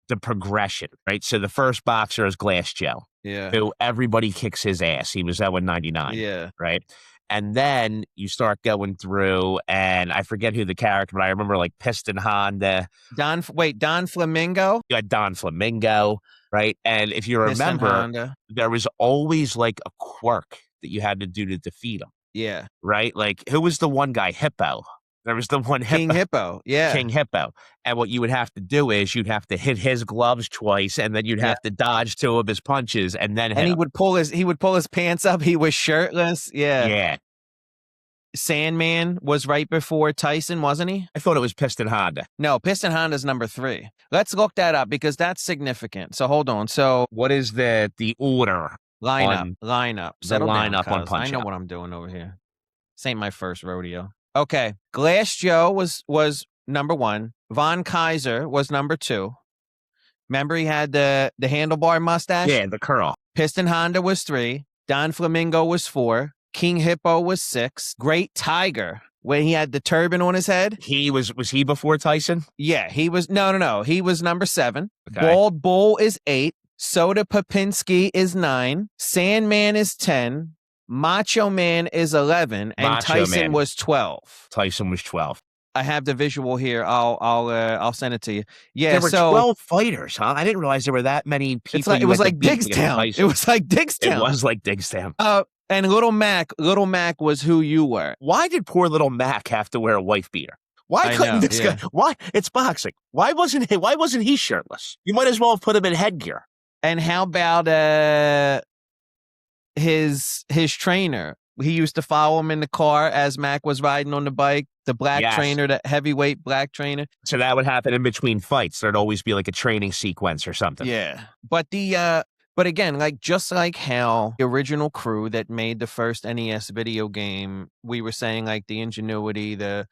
Speaker 1: the progression, right? So the first boxer is Glass Joe.
Speaker 2: Yeah.
Speaker 1: Who everybody kicks his ass. He was that one 99.
Speaker 2: Yeah.
Speaker 1: Right. And then you start going through, and I forget who the character, but I remember like Piston Honda.
Speaker 2: Don Flamingo?
Speaker 1: You had Don Flamingo, right? And if you remember, there was always like a quirk that you had to do to defeat him.
Speaker 2: Yeah.
Speaker 1: Right? Like, who was the one guy? Hippo. There was the one Hippo.
Speaker 2: King Hippo. Yeah.
Speaker 1: King Hippo. And what you would have to do is you'd have to hit his gloves twice, and then you'd have to dodge 2 of his punches, and then
Speaker 2: he would pull his pants up. He was shirtless. Yeah.
Speaker 1: Yeah.
Speaker 2: Sandman was right before Tyson, wasn't he?
Speaker 1: I thought it was Piston Honda.
Speaker 2: No, Piston Honda's number 3. Let's look that up because that's significant. So hold on. So
Speaker 1: what is the order?
Speaker 2: Lineup.
Speaker 1: Settle down, on Punch
Speaker 2: I know
Speaker 1: Out.
Speaker 2: what I'm doing over here. This ain't my first rodeo. Okay. Glass Joe was number 1. Von Kaiser was number 2. Remember he had the handlebar mustache?
Speaker 1: Yeah, the curl.
Speaker 2: Piston Honda was 3. Don Flamingo was 4. King Hippo was 6. Great Tiger, when he had the turban on his head.
Speaker 1: Was he before Tyson?
Speaker 2: Yeah, he was. No. He was number 7.
Speaker 1: Okay.
Speaker 2: Bald Bull is 8. Soda Popinski is 9. Sandman is 10. Macho Man is 11. And Tyson was 12.
Speaker 1: Tyson was 12.
Speaker 2: I have the visual here. I'll send it to you. Yeah,
Speaker 1: there were 12 fighters, huh? I didn't realize there were that many people.
Speaker 2: It was like Digstown. It was like Digstown.
Speaker 1: It was like Digstown.
Speaker 2: And Little Mac was who you were.
Speaker 1: Why did poor Little Mac have to wear a wife beater? Why couldn't this guy? Why? It's boxing. Why wasn't he shirtless? You might as well have put him in headgear. And
Speaker 2: how about his trainer? He used to follow him in the car as Mac was riding on the bike. The black trainer, the heavyweight black trainer.
Speaker 1: So that would happen in between fights. There'd always be like a training sequence or something.
Speaker 2: Yeah. But again, like just like how the original crew that made the first NES video game, we were saying like the ingenuity, the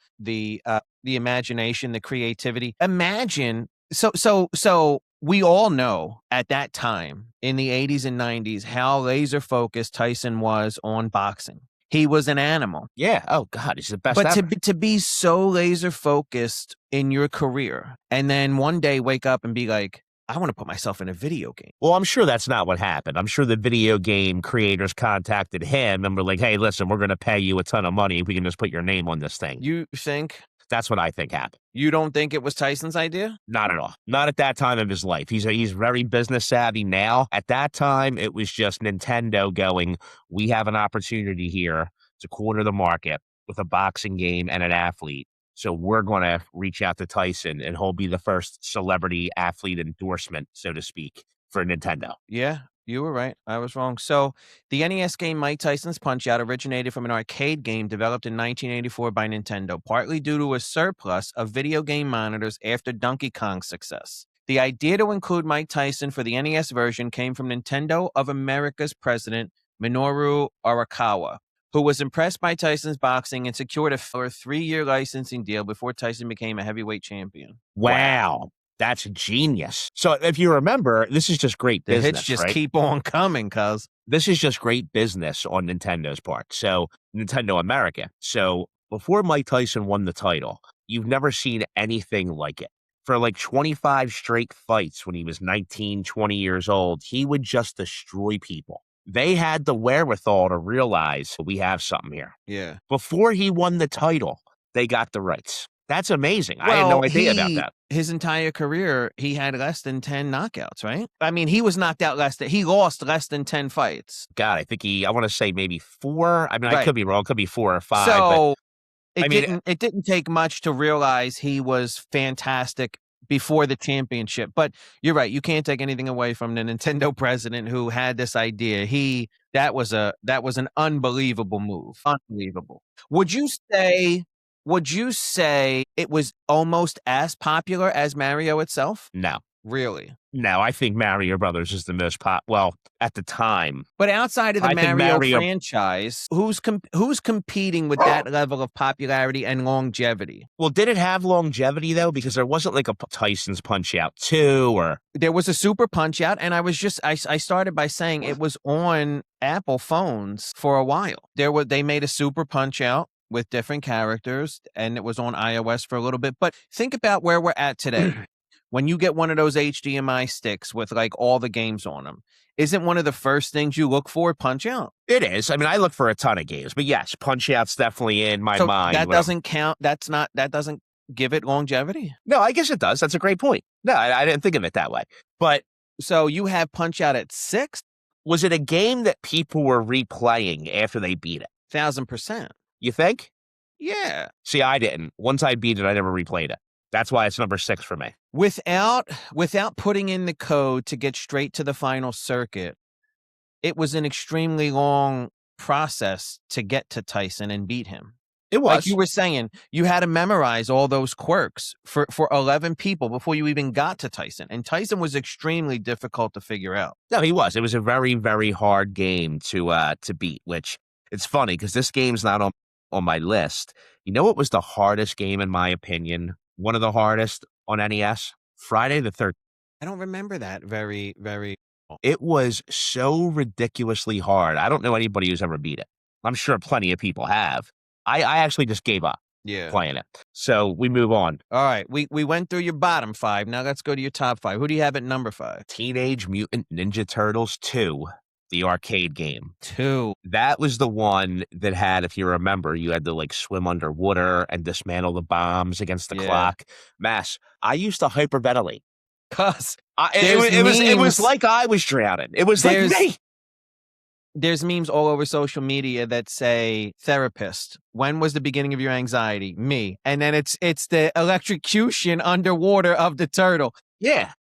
Speaker 2: imagination, the creativity. Imagine So we all know at that time in the 80s and 90s how laser focused Tyson was on boxing. He was an animal.
Speaker 1: Yeah. Oh God, he's the best
Speaker 2: But
Speaker 1: ever.
Speaker 2: to be so laser focused in your career and then one day wake up and be like, I want to put myself in a video game.
Speaker 1: Well, I'm sure that's not what happened. I'm sure the video game creators contacted him and were like, hey, listen, we're going to pay you a ton of money if we can just put your name on this thing.
Speaker 2: You think?
Speaker 1: That's what I think happened.
Speaker 2: You don't think it was Tyson's idea?
Speaker 1: Not at all. Not at that time of his life. He's very business savvy now. At that time, it was just Nintendo going, we have an opportunity here to corner the market with a boxing game and an athlete. So we're going to reach out to Tyson, and he'll be the first celebrity athlete endorsement, so to speak, for Nintendo.
Speaker 2: Yeah, you were right. I was wrong. So the NES game Mike Tyson's Punch-Out originated from an arcade game developed in 1984 by Nintendo, partly due to a surplus of video game monitors after Donkey Kong's success. The idea to include Mike Tyson for the NES version came from Nintendo of America's president, Minoru Arakawa, who was impressed by Tyson's boxing and secured a 3-year licensing deal before Tyson became a heavyweight champion.
Speaker 1: Wow. That's genius. So if you remember, this is just great
Speaker 2: The
Speaker 1: business,
Speaker 2: hits just
Speaker 1: right?
Speaker 2: keep on coming, cuz.
Speaker 1: This is just great business on Nintendo's part. So Nintendo America. So before Mike Tyson won the title, you've never seen anything like it. For like 25 straight fights when he was 19, 20 years old, he would just destroy people. They had the wherewithal to realize we have something here.
Speaker 2: Yeah.
Speaker 1: Before he won the title, they got the rights. That's amazing. I had no idea about that.
Speaker 2: His entire career, he had less than 10 knockouts, right? I mean, he was knocked out he lost less than 10 fights.
Speaker 1: God, I want to say maybe 4. I mean,
Speaker 2: Right.
Speaker 1: I could be wrong. It could be 4 or 5.
Speaker 2: So
Speaker 1: but,
Speaker 2: it didn't take much to realize he was fantastic before the championship. But you're right. You can't take anything away from the Nintendo president who had this idea. That was an unbelievable move. Unbelievable. Would you say it was almost as popular as Mario itself?
Speaker 1: No.
Speaker 2: Really?
Speaker 1: No, I think Mario Brothers is the most at the time.
Speaker 2: But outside of the Mario franchise, who's competing with that level of popularity and longevity?
Speaker 1: Well, did it have longevity though? Because there wasn't like a Tyson's Punch-Out 2 or
Speaker 2: there was a Super Punch-Out, and I started by saying it was on Apple phones for a while. They made a Super Punch-Out with different characters, and it was on iOS for a little bit. But think about where we're at today. When you get one of those HDMI sticks with like all the games on them, isn't one of the first things you look for Punch-Out?
Speaker 1: It is. I mean, I look for a ton of games, but yes, Punch-Out's definitely in my mind.
Speaker 2: That doesn't count. That doesn't give it longevity.
Speaker 1: No, I guess it does. That's a great point. No, I didn't think of it that way. But
Speaker 2: so you have Punch-Out at 6?
Speaker 1: Was it a game that people were replaying after they beat it?
Speaker 2: 1,000%.
Speaker 1: You think?
Speaker 2: Yeah.
Speaker 1: See, I didn't. Once I beat it, I never replayed it. That's why it's number 6 for me.
Speaker 2: Without putting in the code to get straight to the final circuit, it was an extremely long process to get to Tyson and beat him.
Speaker 1: It was.
Speaker 2: Like you were saying, you had to memorize all those quirks for 11 people before you even got to Tyson. And Tyson was extremely difficult to figure out.
Speaker 1: No, he was. It was a very, very hard game to beat, which it's funny because this game's not on my list. You know what was the hardest game in my opinion? One of the hardest on NES? Friday the 13th.
Speaker 2: I don't remember that very, very well.
Speaker 1: It was so ridiculously hard. I don't know anybody who's ever beat it. I'm sure plenty of people have. I actually just gave up playing it. So we move on.
Speaker 2: All right. We went through your bottom 5. Now let's go to your top 5. Who do you have at number 5?
Speaker 1: Teenage Mutant Ninja Turtles 2. The arcade game.
Speaker 2: 2.
Speaker 1: That was the one that had, if you remember, you had to like swim underwater and dismantle the bombs against the clock. Mass, I used to hyperventilate.
Speaker 2: Cause
Speaker 1: it was like I was drowning. It was like me.
Speaker 2: There's memes all over social media that say, therapist, when was the beginning of your anxiety? Me. And then it's the electrocution underwater of the turtle.
Speaker 1: Yeah.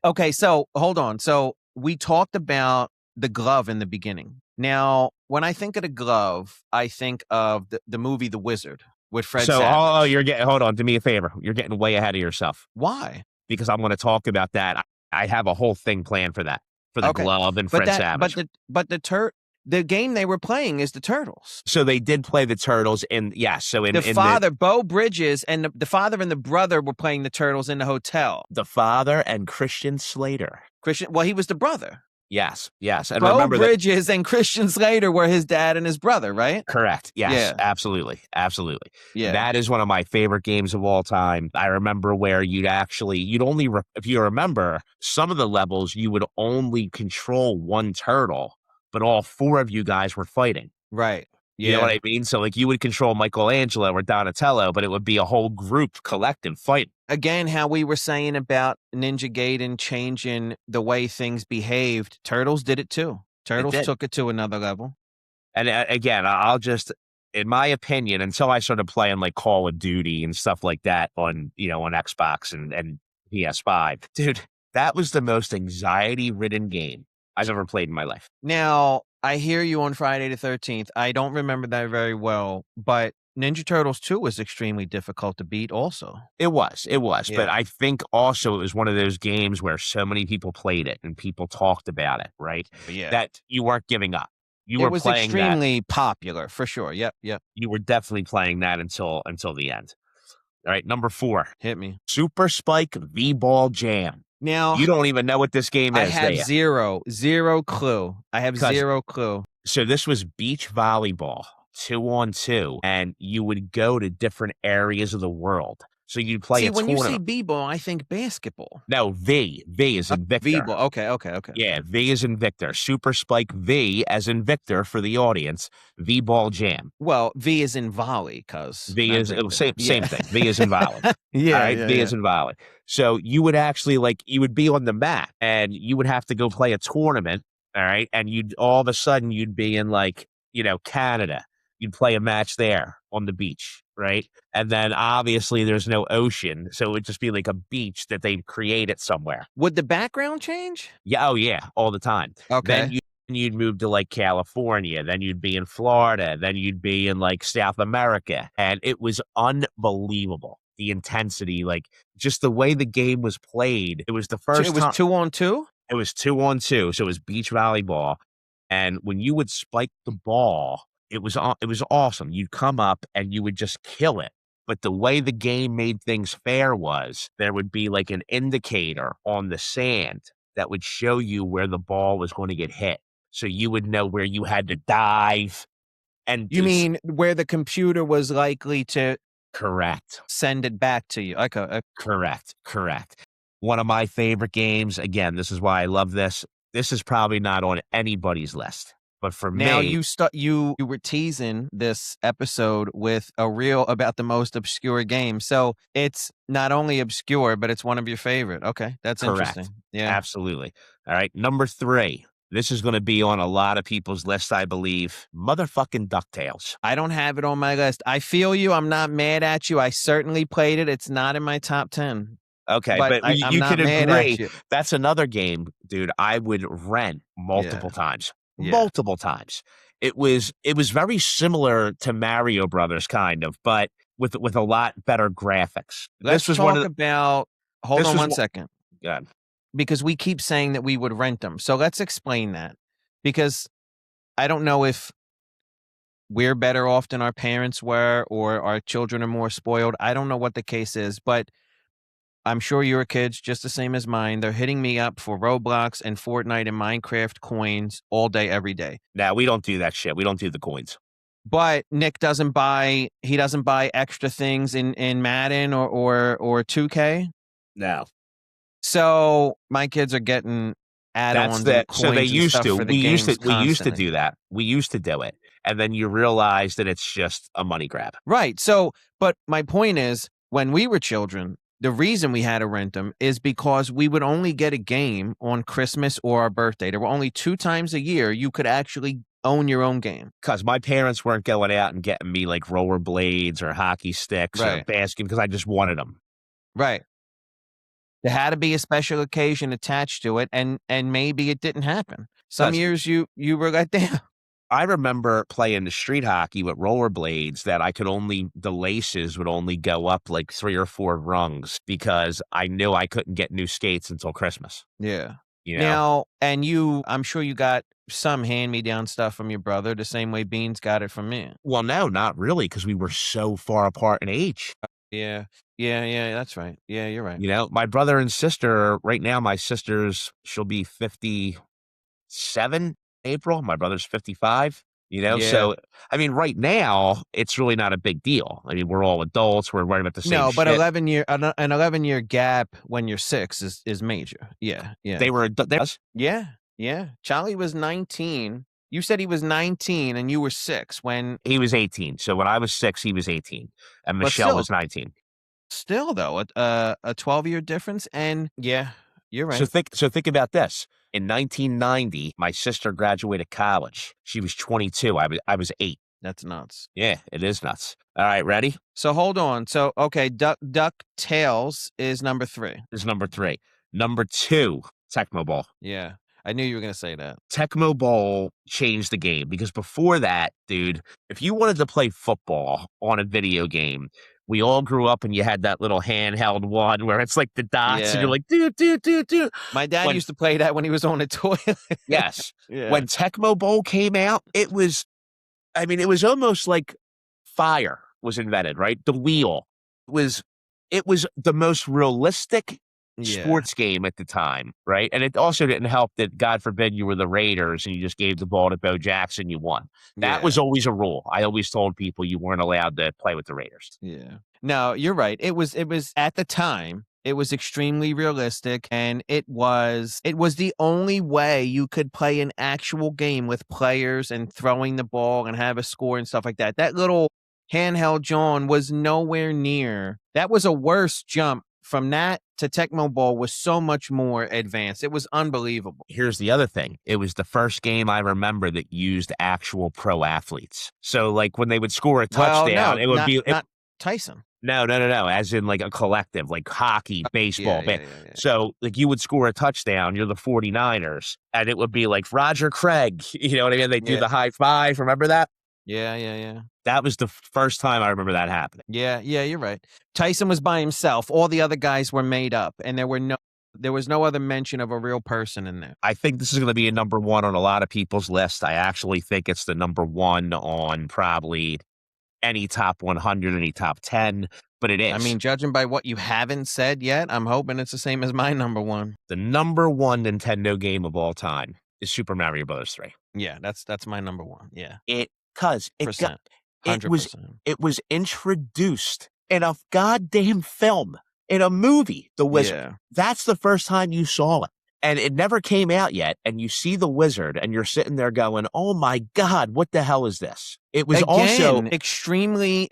Speaker 2: Okay, so hold on. So we talked about the glove in the beginning. Now, when I think of the glove, I think of the movie The Wizard with Fred Savage.
Speaker 1: Hold on, do me a favor. You're getting way ahead of yourself.
Speaker 2: Why?
Speaker 1: Because I'm going to talk about that. I have a whole thing planned for that, for the glove and Fred Savage.
Speaker 2: But The game they were playing is the Turtles.
Speaker 1: So they did play the Turtles in, yeah. So in
Speaker 2: The father, Bo Bridges, and the father and the brother were playing the Turtles in the hotel.
Speaker 1: the father and Christian Slater.
Speaker 2: Well, he was the brother.
Speaker 1: Yes. And
Speaker 2: Bo
Speaker 1: remember
Speaker 2: Bridges and Christian Slater were his dad and his brother, right?
Speaker 1: Correct. Yes,
Speaker 2: Yeah.
Speaker 1: absolutely.
Speaker 2: Yeah.
Speaker 1: That is one of my favorite games of all time. I remember where you'd only, if you remember, some of the levels, you would only control one turtle, but all four of you guys were fighting.
Speaker 2: Right.
Speaker 1: You know what I mean? So, like, you would control Michelangelo or Donatello, but it would be a whole group collective fight.
Speaker 2: Again, how we were saying about Ninja Gaiden changing the way things behaved, Turtles did it too. Turtles took it to another level.
Speaker 1: And again, I'll just, in my opinion, until I started playing like Call of Duty and stuff like that on Xbox and PS5, dude, that was the most anxiety-ridden game I've ever played in my life.
Speaker 2: Now, I hear you on Friday the 13th. I don't remember that very well, but Ninja Turtles 2 was extremely difficult to beat also.
Speaker 1: It was.
Speaker 2: Yeah.
Speaker 1: But I think also it was one of those games where so many people played it and people talked about it, right?
Speaker 2: Yeah.
Speaker 1: That you weren't giving up.
Speaker 2: It was extremely popular, for sure. Yep.
Speaker 1: You were definitely playing that until the end. All right, number 4.
Speaker 2: Hit me.
Speaker 1: Super Spike V-Ball Jam.
Speaker 2: Now,
Speaker 1: you don't even know what this game is,
Speaker 2: I have
Speaker 1: do you?
Speaker 2: zero clue. I have zero clue.
Speaker 1: So this was beach volleyball, 2-on-2, and you would go to different areas of the world. So you'd play a tournament.
Speaker 2: When you say b-ball, I think basketball.
Speaker 1: No, V. V is in Victor.
Speaker 2: V-ball. Okay.
Speaker 1: Yeah, V is in Victor. Super Spike V as in Victor for the audience. V-Ball Jam.
Speaker 2: Well, V is in volley, cuz.
Speaker 1: V is same thing. V is in volley.
Speaker 2: Yeah.
Speaker 1: All right, V is in volley. So you would actually you would be on the mat and you would have to go play a tournament. All right. And all of a sudden you'd be in Canada. You'd play a match there on the beach, right? And then obviously there's no ocean, so it would just be like a beach that they've created somewhere.
Speaker 2: Would the background change?
Speaker 1: Yeah, oh yeah, all the time.
Speaker 2: Okay.
Speaker 1: Then you'd move to California, then you'd be in Florida, then you'd be in South America, and it was unbelievable. The intensity, just the way the game was played. It was the first
Speaker 2: time. It was 2-on-2?
Speaker 1: It was 2-on-2, so it was beach volleyball. And when you would spike the ball, it was awesome. You'd come up and you would just kill it. But the way the game made things fair was there would be an indicator on the sand that would show you where the ball was going to get hit. So you would know where you had to dive. And
Speaker 2: you mean where the computer was likely to
Speaker 1: correct
Speaker 2: send it back to you? Okay.
Speaker 1: Correct. One of my favorite games. Again, this is why I love this. This is probably not on anybody's list. But for
Speaker 2: now,
Speaker 1: me,
Speaker 2: you were teasing this episode with a reel about the most obscure game. So it's not only obscure, but it's one of your favorite. Okay, that's
Speaker 1: correct.
Speaker 2: Interesting. Yeah,
Speaker 1: absolutely. All right, number 3. This is going to be on a lot of people's lists, I believe. Motherfucking DuckTales.
Speaker 2: I don't have it on my list. I feel you. I'm not mad at you. I certainly played it. It's not in my top 10.
Speaker 1: Okay, but you could agree. That's another game, dude, I would rent multiple times. Yeah. Multiple times. It was very similar to Mario Brothers, kind of, but with a lot better graphics.
Speaker 2: Hold on one second.
Speaker 1: Good.
Speaker 2: Because we keep saying that we would rent them. So let's explain that. Because I don't know if we're better off than our parents were or our children are more spoiled. I don't know what the case is, but I'm sure your kids, just the same as mine, they're hitting me up for Roblox and Fortnite and Minecraft coins all day, every day.
Speaker 1: Now, we don't do that shit. We don't do the coins.
Speaker 2: But Nick doesn't buy extra things in Madden or 2K.
Speaker 1: No.
Speaker 2: So my kids are getting add-ons.
Speaker 1: So they used to. We used to do that. We used to do it. And then you realize that it's just a money grab.
Speaker 2: Right. So, but my point is, when we were children, the reason we had to rent them is because we would only get a game on Christmas or our birthday. There were only 2 times a year you could actually own your own game.
Speaker 1: Because my parents weren't going out and getting me rollerblades or hockey sticks or basket because I just wanted them.
Speaker 2: Right. There had to be a special occasion attached to it, and maybe it didn't happen. Some years you were like, damn.
Speaker 1: I remember playing the street hockey with rollerblades that the laces would only go up 3 or 4 rungs because I knew I couldn't get new skates until Christmas.
Speaker 2: Yeah.
Speaker 1: you know?
Speaker 2: Now, and I'm sure you got some hand-me-down stuff from your brother the same way Beans got it from me.
Speaker 1: Well, no, not really, because we were so far apart in age.
Speaker 2: Yeah. Yeah, that's right. Yeah, you're right.
Speaker 1: You know, my brother and sister, right now, she'll be 57 April. My brother's 55, you know?
Speaker 2: Yeah.
Speaker 1: So, I mean, right now, it's really not a big deal. I mean, we're all adults. We're worrying about the same
Speaker 2: No, but
Speaker 1: shit.
Speaker 2: an 11-year gap when you're 6 is major. Yeah, yeah.
Speaker 1: They were,
Speaker 2: Yeah, yeah. Charlie was 19. You said he was 19 and you were 6 when
Speaker 1: he was 18. So when I was 6, he was 18, and
Speaker 2: but
Speaker 1: Michelle
Speaker 2: still
Speaker 1: was 19.
Speaker 2: still though, a 12-year difference and yeah, you're
Speaker 1: So
Speaker 2: right.
Speaker 1: think about this. In 1990, my sister graduated college. She was 22. I was 8.
Speaker 2: That's nuts.
Speaker 1: Yeah, it is nuts. All right, ready?
Speaker 2: So hold on. So okay, Duck Tales is number 3.
Speaker 1: This is number 3. Number 2, Tecmo Bowl.
Speaker 2: Yeah. I knew you were gonna say that.
Speaker 1: Tecmo Bowl changed the game because before that, dude, if you wanted to play football on a video game, we all grew up and you had that little handheld one where it's like the dots and you're
Speaker 2: Yeah.
Speaker 1: like, do.
Speaker 2: My dad
Speaker 1: When
Speaker 2: used to play that when he was on the toilet.
Speaker 1: Yes,
Speaker 2: Yeah.
Speaker 1: when Tecmo Bowl came out, it was almost like fire was invented, right? The wheel was it was the most realistic
Speaker 2: Yeah.
Speaker 1: sports game at the time, right? And it also didn't help that, God forbid, you were the Raiders and you just gave the ball to Bo Jackson, you won. That was
Speaker 2: Yeah.
Speaker 1: always a rule. I always told people you weren't allowed to play with the Raiders.
Speaker 2: Yeah. No, you're right. It was at the time, it was extremely realistic and it was the only way you could play an actual game with players and throwing the ball and have a score and stuff like that. That little handheld John was nowhere near. That was a worse jump from that to Tecmo Bowl was so much more advanced. It was unbelievable.
Speaker 1: Here's the other thing. It was the first game I remember that used actual pro athletes. So, like, when they would score a
Speaker 2: Well,
Speaker 1: touchdown,
Speaker 2: no,
Speaker 1: it would be
Speaker 2: not Tyson.
Speaker 1: No. As in like a collective, like hockey, baseball,
Speaker 2: Yeah.
Speaker 1: So like you would score a touchdown, you're the 49ers, and it would be like Roger Craig. You know what I mean? They do
Speaker 2: Yeah.
Speaker 1: the high five. Remember that?
Speaker 2: Yeah.
Speaker 1: That was the first time I remember that happening.
Speaker 2: Yeah, you're right. Tyson was by himself. All the other guys were made up, and there was no other mention of a real person in there.
Speaker 1: I think this is going to be a number 1 on a lot of people's list. I actually think it's the number 1 on probably any top 100, any top 10, but it is.
Speaker 2: I mean, judging by what you haven't said yet, I'm hoping it's the same as my number 1.
Speaker 1: The number 1 Nintendo game of all time is Super Mario Bros. 3.
Speaker 2: Yeah, that's my number 1. Yeah.
Speaker 1: Because
Speaker 2: Percent.
Speaker 1: it was
Speaker 2: 100%.
Speaker 1: it was introduced in a goddamn film, in a movie, The Wizard.
Speaker 2: Yeah.
Speaker 1: That's the first time you saw it. And it never came out yet, and you see The Wizard, and you're sitting there going, "Oh my God, what the hell is this?" It was also
Speaker 2: Again, extremely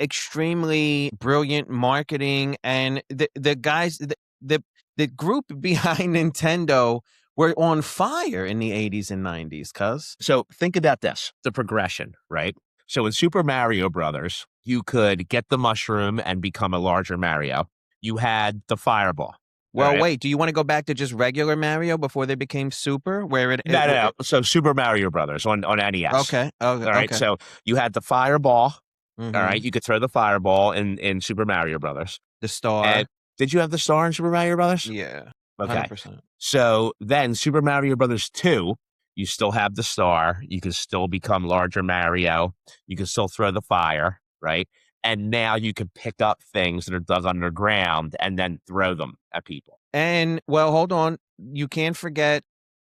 Speaker 2: brilliant marketing, and the guys, the group behind Nintendo were on fire in the 80s and 90s, cuz.
Speaker 1: So think about this, the progression, right? So in Super Mario Brothers, you could get the mushroom and become a larger Mario. You had the fireball.
Speaker 2: Well,
Speaker 1: right?
Speaker 2: wait, do you want to go back to just regular Mario before they became Super? Where
Speaker 1: No. So Super Mario Brothers on NES.
Speaker 2: Okay.
Speaker 1: All right.
Speaker 2: Okay.
Speaker 1: So you had the fireball.
Speaker 2: Mhm.
Speaker 1: All right. You could throw the fireball in Super Mario Brothers.
Speaker 2: The star.
Speaker 1: And did you have the star in Super Mario Brothers?
Speaker 2: Yeah.
Speaker 1: Okay.
Speaker 2: 100%.
Speaker 1: So then Super Mario Brothers 2, you still have the star. You can still become larger Mario. You can still throw the fire, right? And now you can pick up things that are dug underground and then throw them at people.
Speaker 2: And well, hold on. You can't forget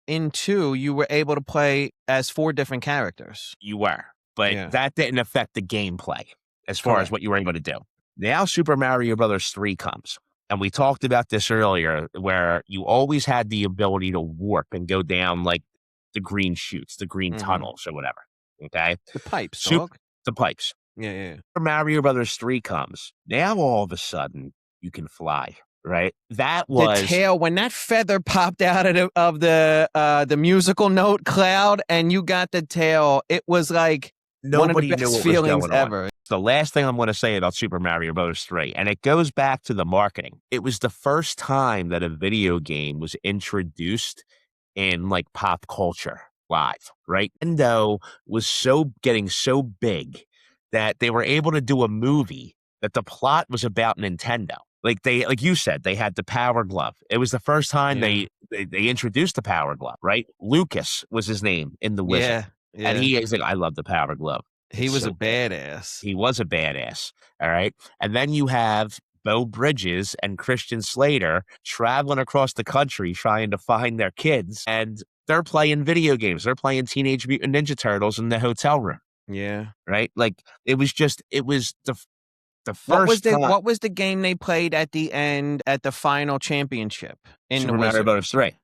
Speaker 2: in 2, you were able to play as 4 different characters.
Speaker 1: You were, but
Speaker 2: Yeah.
Speaker 1: that didn't affect the gameplay as far as
Speaker 2: Correct.
Speaker 1: what you were able to do. Now Super Mario Brothers 3 comes. And we talked about this earlier, where you always had the ability to warp and go down like the green chutes, the green
Speaker 2: Mhm.
Speaker 1: tunnels or whatever. Okay.
Speaker 2: The pipes,
Speaker 1: Sup-
Speaker 2: dog.
Speaker 1: The pipes.
Speaker 2: Yeah.
Speaker 1: Super Mario Brothers 3 comes. Now all of a sudden you can fly, right? That was
Speaker 2: The tail, when that feather popped out of the musical note cloud and you got the tail, it was like one of
Speaker 1: nobody
Speaker 2: the
Speaker 1: knew
Speaker 2: best
Speaker 1: what was
Speaker 2: feelings
Speaker 1: going on.
Speaker 2: ever.
Speaker 1: The last thing I'm going to say about Super Mario Bros. 3, and it goes back to the marketing. It was the first time that a video game was introduced in like pop culture live, right? Nintendo was getting so big that they were able to do a movie that the plot was about Nintendo. Like you said, they had the Power Glove. It was the first time
Speaker 2: Yeah.
Speaker 1: they introduced the Power Glove, right? Lucas was his name in The Wizard,
Speaker 2: Yeah.
Speaker 1: and
Speaker 2: Yeah.
Speaker 1: he's like, I love the Power Glove.
Speaker 2: He
Speaker 1: It's
Speaker 2: was a
Speaker 1: so good.
Speaker 2: badass.
Speaker 1: He was a badass. All right. And then you have Bo Bridges and Christian Slater traveling across the country trying to find their kids. And they're playing video games. They're playing Teenage Mutant Ninja Turtles in the hotel room.
Speaker 2: Yeah.
Speaker 1: Right. Like it was the
Speaker 2: What was
Speaker 1: first time
Speaker 2: the game they played at the end at the final championship in The
Speaker 1: Super Mario
Speaker 2: Wizard?
Speaker 1: Bros. 3.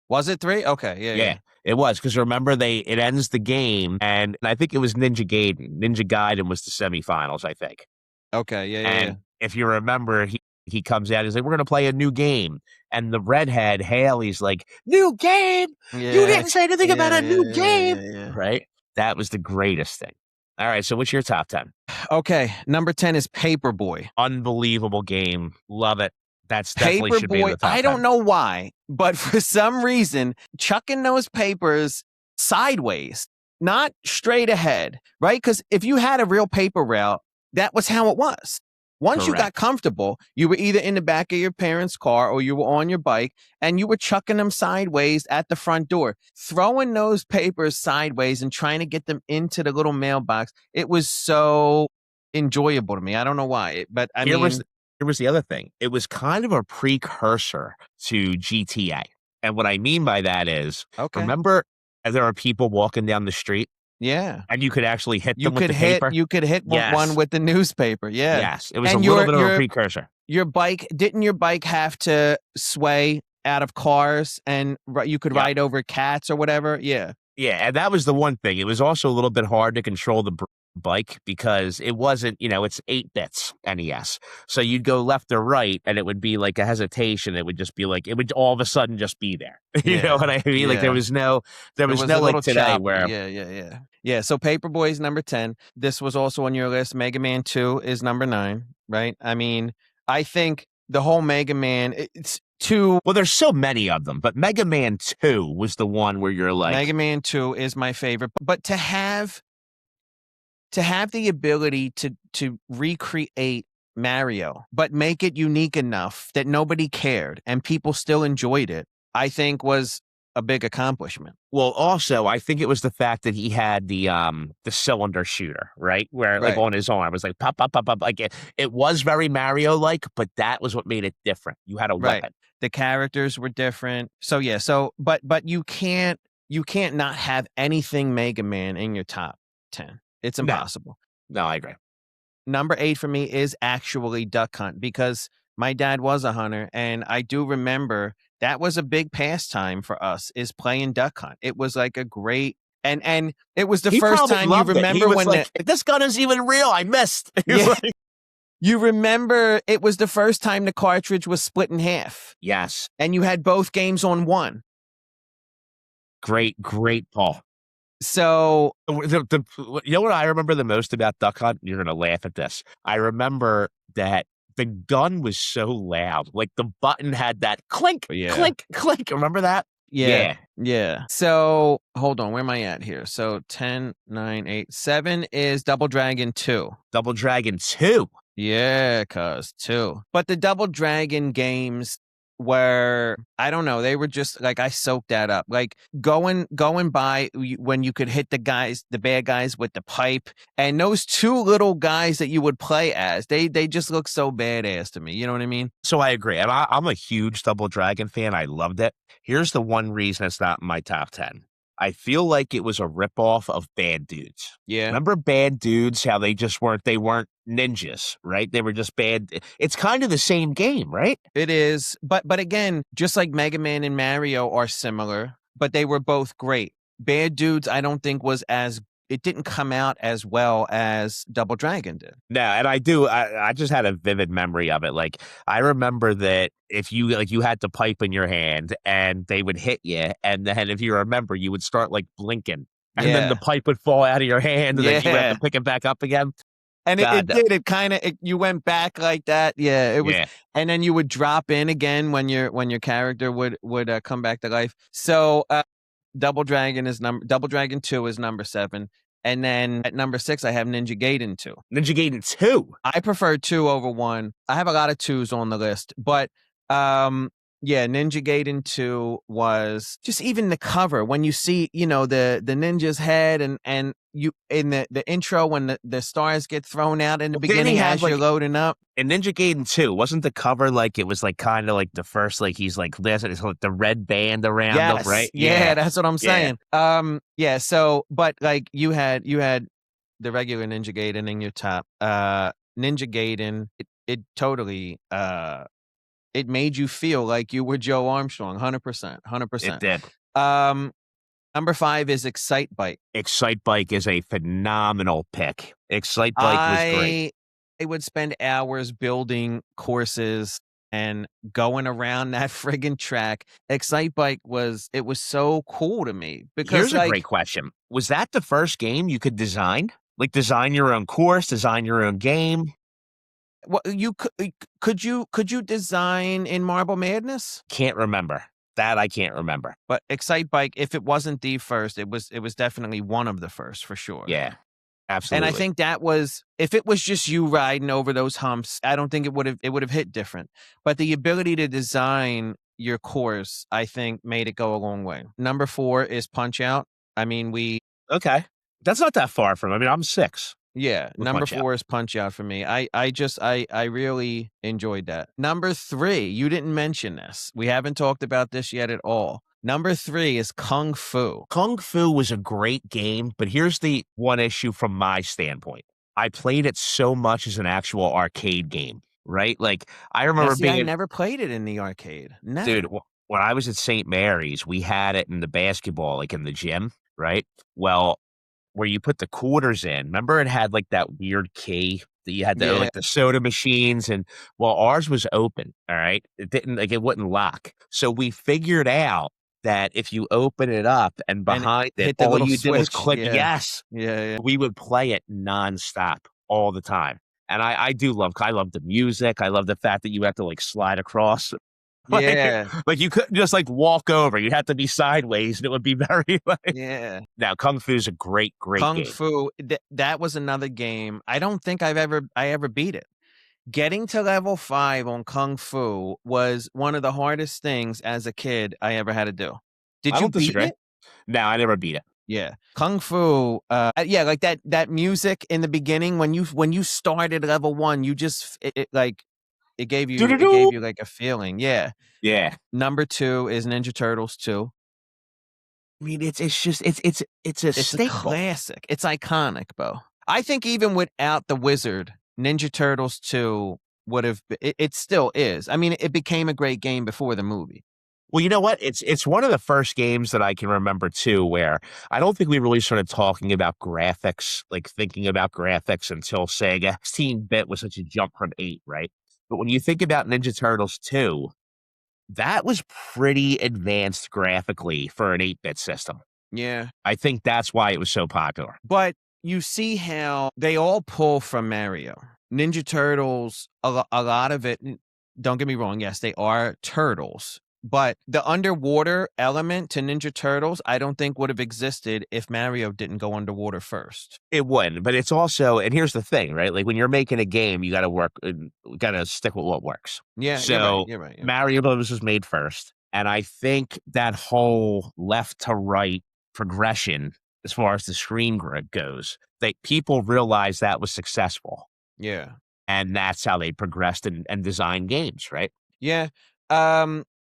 Speaker 2: Was it 3? Okay, yeah,
Speaker 1: Yeah,
Speaker 2: yeah.
Speaker 1: it was because remember it ends the game, and I think it was Ninja Gaiden. Ninja Gaiden was the semifinals, I think.
Speaker 2: Okay, yeah, yeah, yeah.
Speaker 1: And if you remember, he comes out, he's like, "We're gonna play a new game," and the redhead Haley's like, "New game? You
Speaker 2: Yeah,
Speaker 1: didn't say anything about
Speaker 2: yeah,
Speaker 1: a
Speaker 2: yeah,
Speaker 1: new
Speaker 2: yeah,
Speaker 1: game,
Speaker 2: yeah, yeah.
Speaker 1: right?" That was the greatest thing. All right, so what's your top 10?
Speaker 2: Okay, number 10 is Paperboy.
Speaker 1: Unbelievable game, love it. That's definitely should be in
Speaker 2: Paperboy,
Speaker 1: the
Speaker 2: I
Speaker 1: top
Speaker 2: don't
Speaker 1: 10.
Speaker 2: know why, but for some reason, chucking those papers sideways, not straight ahead, right? Because if you had a real paper route, that was how it was. Once you got
Speaker 1: Correct.
Speaker 2: comfortable, you were either in the back of your parents' car or you were on your bike and you were chucking them sideways at the front door, throwing those papers sideways and trying to get them into the little mailbox. It was so enjoyable to me. I don't know why, but I
Speaker 1: Here was
Speaker 2: mean,
Speaker 1: here was the other thing. It was kind of a precursor to GTA. And what I mean by that is,
Speaker 2: okay.
Speaker 1: remember there are people walking down the street
Speaker 2: Yeah.
Speaker 1: and you could actually hit them with the paper?
Speaker 2: You could hit one
Speaker 1: Yes.
Speaker 2: with the newspaper, yeah.
Speaker 1: Yes. It was a
Speaker 2: And
Speaker 1: little bit of a precursor.
Speaker 2: your bike didn't your bike have to sway out of cars and you could
Speaker 1: Yeah.
Speaker 2: ride over cats or whatever? Yeah.
Speaker 1: Yeah, and that was the one thing. It was also a little bit hard to control the bike because it wasn't, it's 8 bits NES. So you'd go left or right and it would be like a hesitation. It would just be like, it would all of a sudden just be there. You know
Speaker 2: Yeah.
Speaker 1: what I mean? Like
Speaker 2: Yeah.
Speaker 1: there
Speaker 2: It
Speaker 1: was
Speaker 2: was
Speaker 1: no
Speaker 2: a
Speaker 1: like
Speaker 2: little
Speaker 1: today
Speaker 2: choppy.
Speaker 1: where
Speaker 2: Yeah, yeah, yeah. Yeah, so Paperboy is number 10. This was also on your list. Mega Man 2 is number 9, right? I mean, I think the whole Mega Man, it's 2.
Speaker 1: well, there's so many of them, but Mega Man 2 was the one where you're like,
Speaker 2: Mega Man 2 is my favorite, but to have the ability to recreate Mario, but make it unique enough that nobody cared and people still enjoyed it, I think was a big accomplishment.
Speaker 1: well, also, I think it was the fact that he had the cylinder shooter, right? Where like
Speaker 2: Right.
Speaker 1: on his arm, it was like pop, pop, pop, pop. Like it was very Mario-like, but that was what made it different. You had a
Speaker 2: Right.
Speaker 1: weapon.
Speaker 2: The characters were different. So yeah, but you can't not have anything Mega Man in your top 10. It's
Speaker 1: No,
Speaker 2: impossible.
Speaker 1: no, I agree.
Speaker 2: Number 8 for me is actually Duck Hunt because my dad was a hunter and I do remember that was a big pastime for us is playing Duck Hunt. It was like a great and it was the
Speaker 1: He
Speaker 2: first
Speaker 1: probably
Speaker 2: time you
Speaker 1: loved it. He
Speaker 2: remember
Speaker 1: was
Speaker 2: when
Speaker 1: like, "This gun isn't even real. I missed." He was
Speaker 2: yeah,
Speaker 1: like,
Speaker 2: you remember it was the first time the cartridge was split in half
Speaker 1: yes,
Speaker 2: and you had both games on one.
Speaker 1: great, great, Paul.
Speaker 2: So
Speaker 1: You know what I remember the most about Duck Hunt? You're gonna laugh at this. I remember that the gun was so loud. Like the button had that clink,
Speaker 2: yeah.
Speaker 1: clink, clink. Remember that?
Speaker 2: Yeah. Yeah. So hold on. Where am I at here? So 10, 9, 8, 7 is Double Dragon 2.
Speaker 1: Double Dragon 2.
Speaker 2: Yeah, cuz 2. But the Double Dragon games were, I don't know, they were just like I soaked that up. Like going by when you could hit the bad guys with the pipe and those 2 little guys that you would play as, they just look so badass to me. You know what I mean?
Speaker 1: So I agree. And I'm a huge Double Dragon fan. I loved it. Here's the one reason it's not in my top 10. I feel like it was a ripoff of Bad Dudes.
Speaker 2: Yeah.
Speaker 1: Remember Bad Dudes, how they weren't ninjas, right? They were just bad. It's kind of the same game, right?
Speaker 2: It is. But again, just like Mega Man and Mario are similar, but they were both great. Bad Dudes, I don't think it didn't come out as well as Double Dragon did.
Speaker 1: No, and I just had a vivid memory of it. Like I remember that if you had the pipe in your hand and they would hit you, and then if you remember, you would start like blinking, and then the pipe would fall out of your hand, and then you would have to pick it back up again.
Speaker 2: And it did. It kind of you went back like that. Yeah, it was, and then you would drop in again when your character would come back to life. So Double Dragon 2 is number 7, And then at number 6, I have Ninja Gaiden 2.
Speaker 1: Ninja Gaiden 2.
Speaker 2: I prefer 2 over 1. I have a lot of 2s on the list, but yeah, Ninja Gaiden 2 was just even the cover when you see, the ninja's head and you in the intro when the stars get thrown out in the
Speaker 1: Didn't he
Speaker 2: beginning
Speaker 1: have,
Speaker 2: as you're
Speaker 1: like,
Speaker 2: loading up.
Speaker 1: in Ninja Gaiden 2, wasn't the cover like it was like kind of like the first, like he's like there's like the red band around him,
Speaker 2: Yes.
Speaker 1: right?
Speaker 2: Yeah,
Speaker 1: Yeah.
Speaker 2: that's what I'm
Speaker 1: Yeah.
Speaker 2: saying. Yeah, so but like you had the regular Ninja Gaiden in your top. Ninja Gaiden, it totally it made you feel like you were Joe Armstrong, 100%,
Speaker 1: It
Speaker 2: 100%.
Speaker 1: did.
Speaker 2: Number 5 is Excite Bike.
Speaker 1: Excite Bike is a phenomenal pick. Excite Bike was great.
Speaker 2: I would spend hours building courses and going around that friggin' track. Excite Bike was so cool to me because
Speaker 1: Here's a great question. Was that the first game you could design? Like design your own course, design your own game?
Speaker 2: what you could you design in Marble Madness?
Speaker 1: Can't remember. That I can't remember.
Speaker 2: But Excite Bike, if it wasn't the first, it was definitely one of the first for sure.
Speaker 1: Yeah.
Speaker 2: And
Speaker 1: Absolutely.
Speaker 2: I think that was, if it was just you riding over those humps, I don't think it would have hit different. But the ability to design your course, I think, made it go a long way. Number 4 is Punch Out. I mean,
Speaker 1: Okay. That's not that far from. I mean, I'm 6.
Speaker 2: yeah,
Speaker 1: With
Speaker 2: number
Speaker 1: Punch Out.
Speaker 2: 4 is Punch Out for me. I really enjoyed that. Number 3, you didn't mention this. We haven't talked about this yet at all. Number 3 is Kung Fu.
Speaker 1: Kung Fu was a great game, but here's the one issue from my standpoint. I played it so much as an actual arcade game, right? Like I remember
Speaker 2: See, I
Speaker 1: being,
Speaker 2: never played it in the arcade. Never.
Speaker 1: dude, when I was at St. Mary's, we had it in the basketball, like in the gym, right? Well, where you put the quarters in. Remember it had like that weird key that you had to
Speaker 2: Yeah.
Speaker 1: like the soda machines and well, ours was open. All right. It didn't like it wouldn't lock. So we figured out that if you open it up and behind it,
Speaker 2: hit the
Speaker 1: all
Speaker 2: little
Speaker 1: you did was
Speaker 2: switch,
Speaker 1: click
Speaker 2: yeah.
Speaker 1: yes.
Speaker 2: Yeah.
Speaker 1: We would play it nonstop all the time. And I love the music. I love the fact that you have to like slide across.
Speaker 2: Yeah.
Speaker 1: Like you couldn't just like walk over. You'd have to be sideways and it would be very like
Speaker 2: Yeah.
Speaker 1: now Kung Fu is a great
Speaker 2: Kung
Speaker 1: game.
Speaker 2: Fu, that was another game. I don't think I ever beat it. Getting to level 5 on Kung Fu was one of the hardest things as a kid I ever had to do. Did
Speaker 1: I
Speaker 2: you
Speaker 1: don't
Speaker 2: beat
Speaker 1: disagree.
Speaker 2: it?
Speaker 1: No, I never beat it.
Speaker 2: Yeah. Kung Fu, yeah, like that music in the beginning when you started level 1, you just it gave you like a feeling. Yeah.
Speaker 1: Yeah.
Speaker 2: Number 2 is Ninja Turtles 2.
Speaker 1: I mean, it's just it's a
Speaker 2: It's a
Speaker 1: staple.
Speaker 2: classic. It's iconic, Bo. I think even without the wizard, Ninja Turtles 2 would have it still is. I mean, it became a great game before the movie.
Speaker 1: Well, you know what? It's one of the first games that I can remember too, where I don't think we really started talking about graphics, like thinking about graphics until Sega 16-bit was such a jump from 8, right? But when you think about Ninja Turtles 2, that was pretty advanced graphically for an 8-bit system.
Speaker 2: Yeah.
Speaker 1: I think that's why it was so popular.
Speaker 2: But you see how they all pull from Mario. Ninja Turtles, a lot of it, don't get me wrong, yes, they are turtles. But the underwater element to Ninja Turtles, I don't think would have existed if Mario didn't go underwater first.
Speaker 1: It wouldn't, but it's also, and here's the thing, right? Like when you're making a game, you got to stick with what works.
Speaker 2: Yeah,
Speaker 1: So
Speaker 2: you're right.
Speaker 1: Mario Brothers was made first, and I think that whole left to right progression, as far as the screen grid goes, that people realized that was successful,
Speaker 2: Yeah.
Speaker 1: and that's how they progressed and designed games, right?
Speaker 2: Yeah.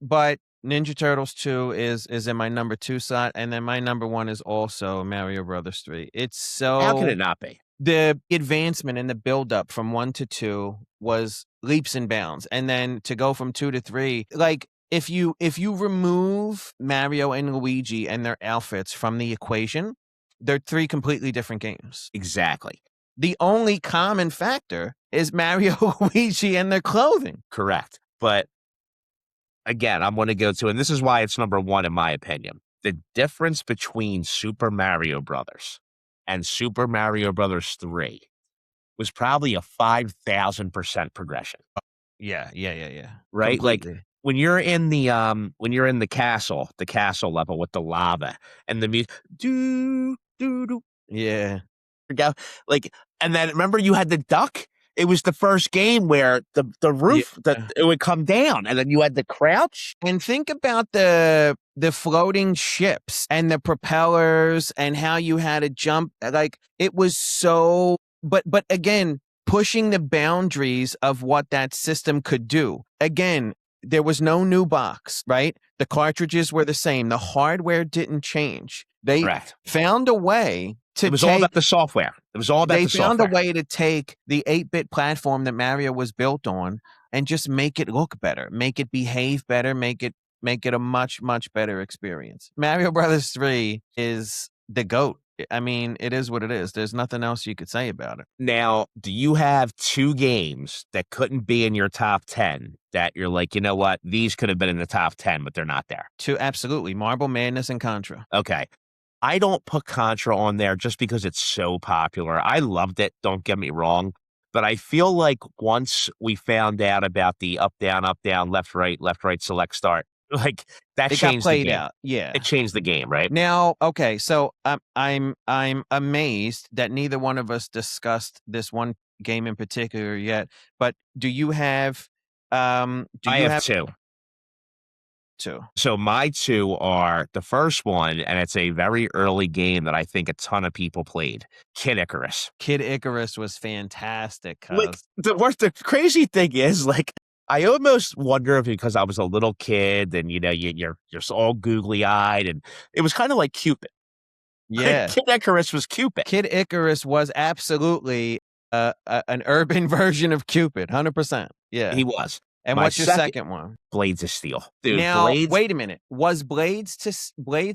Speaker 2: But Ninja Turtles 2 is in my number 2 slot, and then my number 1 is also Mario Brothers 3. It's so
Speaker 1: How can it not be?
Speaker 2: The advancement and the buildup from 1 to 2 was leaps and bounds. And then to go from 2 to 3, like if you remove Mario and Luigi and their outfits from the equation, they're 3 completely different games.
Speaker 1: Exactly.
Speaker 2: The only common factor is Mario, Luigi, and their clothing.
Speaker 1: Correct. But again, I'm going to go to, and this is why it's number 1 in my opinion. The difference between Super Mario Brothers and Super Mario Brothers 3 was probably a 5,000% progression.
Speaker 2: Yeah.
Speaker 1: Right?
Speaker 2: Completely.
Speaker 1: Like when you're in the castle level with the lava and the music, do do do.
Speaker 2: Yeah.
Speaker 1: Go like, and then remember you had the duck. It was the first game where the roof it would come down, and then you had the crouch.
Speaker 2: And think about the floating ships and the propellers and how you had to jump. Like it was so, but again, pushing the boundaries of what that system could do. Again, there was no new box, right? The cartridges were the same. The hardware didn't change. They
Speaker 1: Correct.
Speaker 2: found a way to
Speaker 1: It was all about the software. It was all about the software.
Speaker 2: They found a way to take the 8-bit platform that Mario was built on and just make it look better, make it behave better, make it a much, much better experience. Mario Brothers 3 is the GOAT. I mean, it is what it is. There's nothing else you could say about it.
Speaker 1: Now, do you have two games that couldn't be in your top 10 that you're like, you know what, these could have been in the top 10, but they're not there?
Speaker 2: Two, absolutely. Marble Madness and Contra.
Speaker 1: Okay. I don't put Contra on there just because it's so popular. I loved it, don't get me wrong. But I feel like once we found out about the up, down, left, right, select, start, like that changed the game.
Speaker 2: Out. Yeah.
Speaker 1: It changed the game, right?
Speaker 2: Now, okay, so I'm amazed that neither one of us discussed this one game in particular yet. But do you have
Speaker 1: I have two. So my two are the first one, and it's a very early game that I think a ton of people played. Kid Icarus.
Speaker 2: Kid Icarus was fantastic.
Speaker 1: Like the crazy thing is, like, I almost wonder if because I was a little kid and you're all googly eyed, and it was kind of like Cupid.
Speaker 2: Yeah,
Speaker 1: Kid Icarus was Cupid.
Speaker 2: Kid Icarus was absolutely an urban version of Cupid, 100%. Yeah,
Speaker 1: he was.
Speaker 2: And what's your second one?
Speaker 1: Blades of Steel. Dude,
Speaker 2: now, wait a minute. Was Blades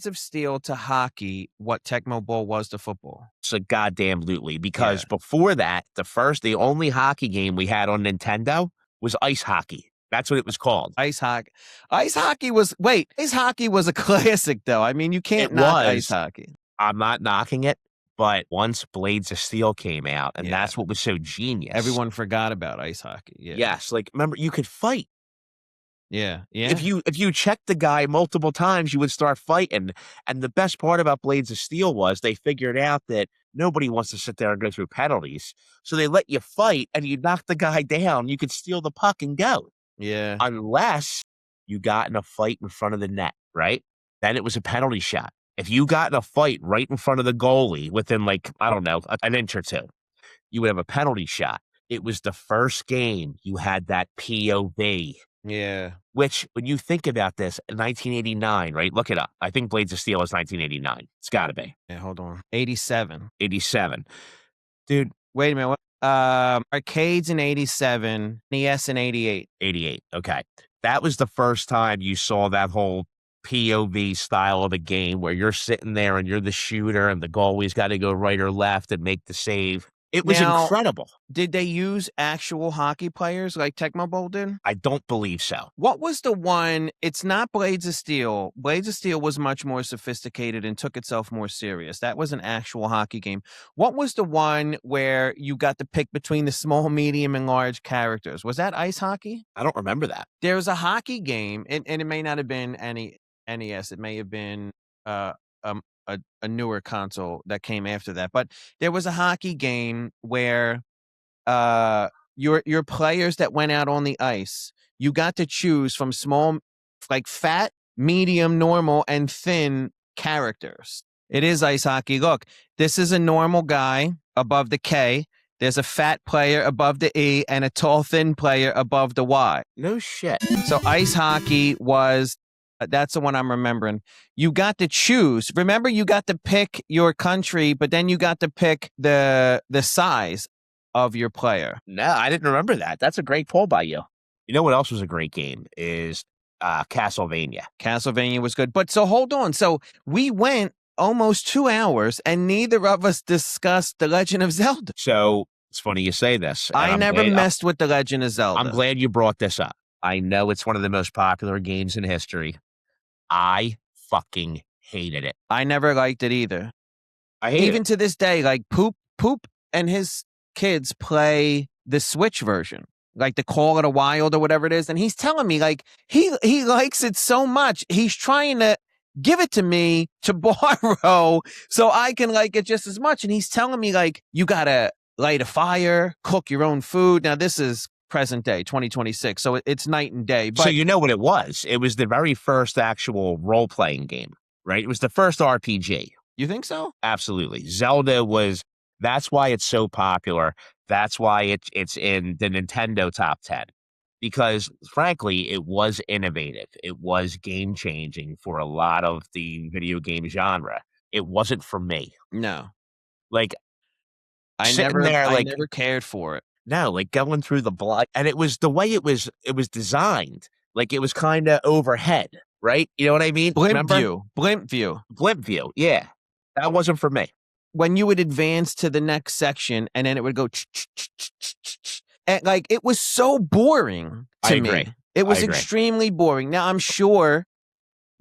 Speaker 2: of Steel to hockey what Tecmo Bowl was to football?
Speaker 1: So goddamn lutely. Because before that, the only hockey game we had on Nintendo was ice hockey. That's what it was called.
Speaker 2: Ice hockey. Ice hockey was a classic, though. I mean, you can't knock ice hockey.
Speaker 1: I'm not knocking it. But once Blades of Steel came out, and that's what was so genius.
Speaker 2: Everyone forgot about ice hockey. Yeah.
Speaker 1: Yes, like remember you could fight.
Speaker 2: Yeah.
Speaker 1: If you checked the guy multiple times, you would start fighting. And the best part about Blades of Steel was they figured out that nobody wants to sit there and go through penalties, so they let you fight, and you knock the guy down. You could steal the puck and go.
Speaker 2: Yeah.
Speaker 1: Unless you got in a fight in front of the net, right? Then it was a penalty shot. If you got in a fight right in front of the goalie within, like, I don't know, an inch or two, you would have a penalty shot. It was the first game you had that POV.
Speaker 2: Yeah.
Speaker 1: Which, when you think about this, in 1989, right? Look it up. I think Blades of Steel is 1989. It's got to be.
Speaker 2: Yeah, hold on. 87.
Speaker 1: 87. Dude.
Speaker 2: Wait a minute. What? Arcades in 87, NES in 88.
Speaker 1: 88. Okay. That was the first time you saw that whole POV style of a game where you're sitting there and you're the shooter and the goalie's got to go right or left and make the save. It was incredible.
Speaker 2: Did they use actual hockey players like Tecmo Bowl did?
Speaker 1: I don't believe so.
Speaker 2: What was the one? It's not Blades of Steel. Blades of Steel was much more sophisticated and took itself more serious. That was an actual hockey game. What was the one where you got to pick between the small, medium, and large characters? Was that ice hockey?
Speaker 1: I don't remember that.
Speaker 2: There was a hockey game, and it may not have been any NES. It may have been a newer console that came after that. But there was a hockey game where your players that went out on the ice, you got to choose from small, like fat, medium, normal, and thin characters. It is ice hockey. Look, this is a normal guy above the K. There's a fat player above the E and a tall, thin player above the Y.
Speaker 1: No shit.
Speaker 2: So ice hockey was... that's the one I'm remembering. You got to choose. Remember, you got to pick your country, but then you got to pick the size of your player.
Speaker 1: No, I didn't remember that. That's a great pull by you. You know what else was a great game is Castlevania.
Speaker 2: Castlevania was good. But so hold on. So we went almost 2 hours and neither of us discussed The Legend of Zelda.
Speaker 1: So it's funny you say this.
Speaker 2: I never messed with The Legend of Zelda.
Speaker 1: I'm glad you brought this up. I know it's one of the most popular games in history. I fucking hated it.
Speaker 2: I never liked it either.
Speaker 1: I hate
Speaker 2: Even to this day, like Poop and his kids play the Switch version, like the Call of the Wild or whatever it is. And he's telling me like he likes it so much. He's trying to give it to me to borrow so I can like it just as much. And he's telling me like, you gotta light a fire, cook your own food. Now this is present day, 2026, so it's night and day. But
Speaker 1: So you know what it was? It was the very first actual role-playing game, right? It was the first RPG.
Speaker 2: you think so?
Speaker 1: Absolutely. Zelda was, that's why it's so popular. That's why it's in the Nintendo top 10. Because frankly, it was innovative. It was game-changing for a lot of the video game genre. It wasn't for me.
Speaker 2: No,
Speaker 1: Like,
Speaker 2: I
Speaker 1: sitting there, like,
Speaker 2: never cared for it.
Speaker 1: no, like, going through the block, and it was the way it was designed, like, it was kinda overhead, right? You know what I mean?
Speaker 2: Blimp
Speaker 1: Remember?
Speaker 2: view, blimp view.
Speaker 1: Blimp view, yeah. That wasn't for me.
Speaker 2: When you would advance to the next section and then it would go and like it was so boring
Speaker 1: I
Speaker 2: to
Speaker 1: agree.
Speaker 2: me. It was
Speaker 1: I agree.
Speaker 2: extremely boring. Now I'm sure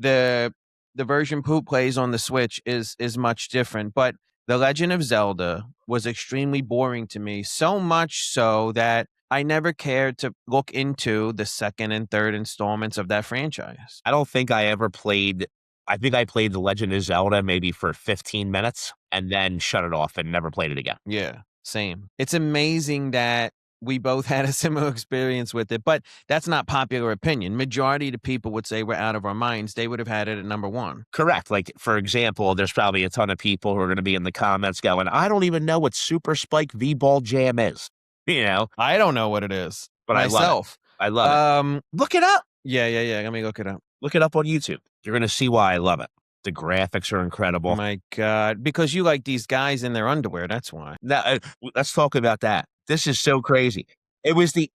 Speaker 2: the version Poop plays on the Switch is much different, but The Legend of Zelda was extremely boring to me, so much so that I never cared to look into the second and third installments of that franchise.
Speaker 1: I don't think I ever played, I think I played The Legend of Zelda maybe for 15 minutes and then shut it off and never played it again.
Speaker 2: Yeah, same. It's amazing that we both had a similar experience with it, but that's not popular opinion. Majority of the people would say we're out of our minds. They would have had it at number one.
Speaker 1: Correct. Like, for example, there's probably a ton of people who are going to be in the comments going, I don't even know what Super Spike V-Ball Jam is. You know,
Speaker 2: I don't know what it is
Speaker 1: but
Speaker 2: myself.
Speaker 1: I love it. Look it up.
Speaker 2: Yeah. Let me look it up.
Speaker 1: Look it up on YouTube. You're going to see why I love it. The graphics are incredible.
Speaker 2: Oh my God. Because you like these guys in their underwear. That's why.
Speaker 1: Now, let's talk about that. This is so crazy. It was the